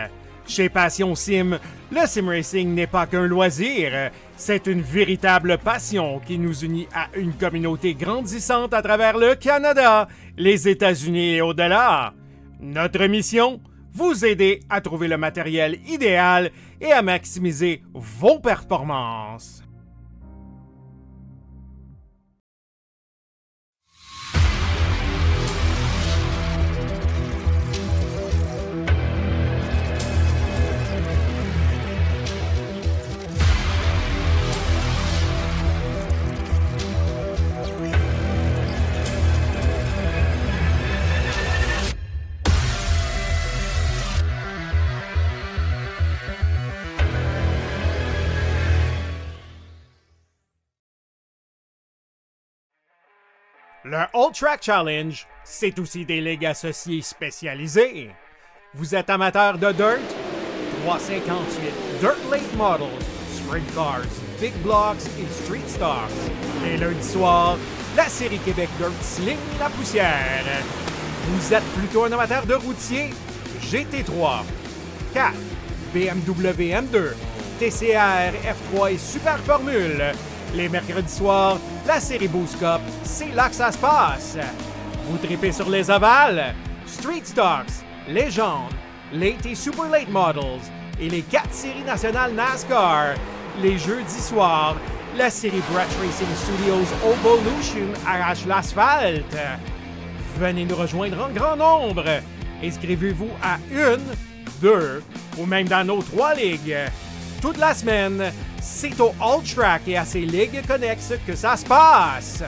Chez Passion Sim, le sim racing n'est pas qu'un loisir, c'est une véritable passion qui nous unit à une communauté grandissante à travers le Canada, les États-Unis et au-delà. Notre mission? Vous aider à trouver le matériel idéal et à maximiser vos performances. Le All Track Challenge, c'est aussi des ligues associées spécialisées. Vous êtes amateur de dirt? 358 Dirt Late Models, Sprint Cars, Big Blocks et Street Stocks. Et lundi soir, la série Québec Dirt Sling la poussière. Vous êtes plutôt un amateur de routier? GT3, 4, BMW M2, TCR, F3 et Super Formule. Les mercredis soirs, la série Boost Cup, c'est là que ça se passe. Vous tripez sur les ovales, Street Stocks, Légende, Late et Super Late Models et les 4 séries nationales NASCAR. Les jeudis soirs, la série Brett Racing Studios Evolution arrache l'asphalte. Venez nous rejoindre en grand nombre. Inscrivez-vous à 1, 2 ou même dans nos 3 ligues. Toute la semaine, c'est au All Track et à ses ligues connexes que ça se passe.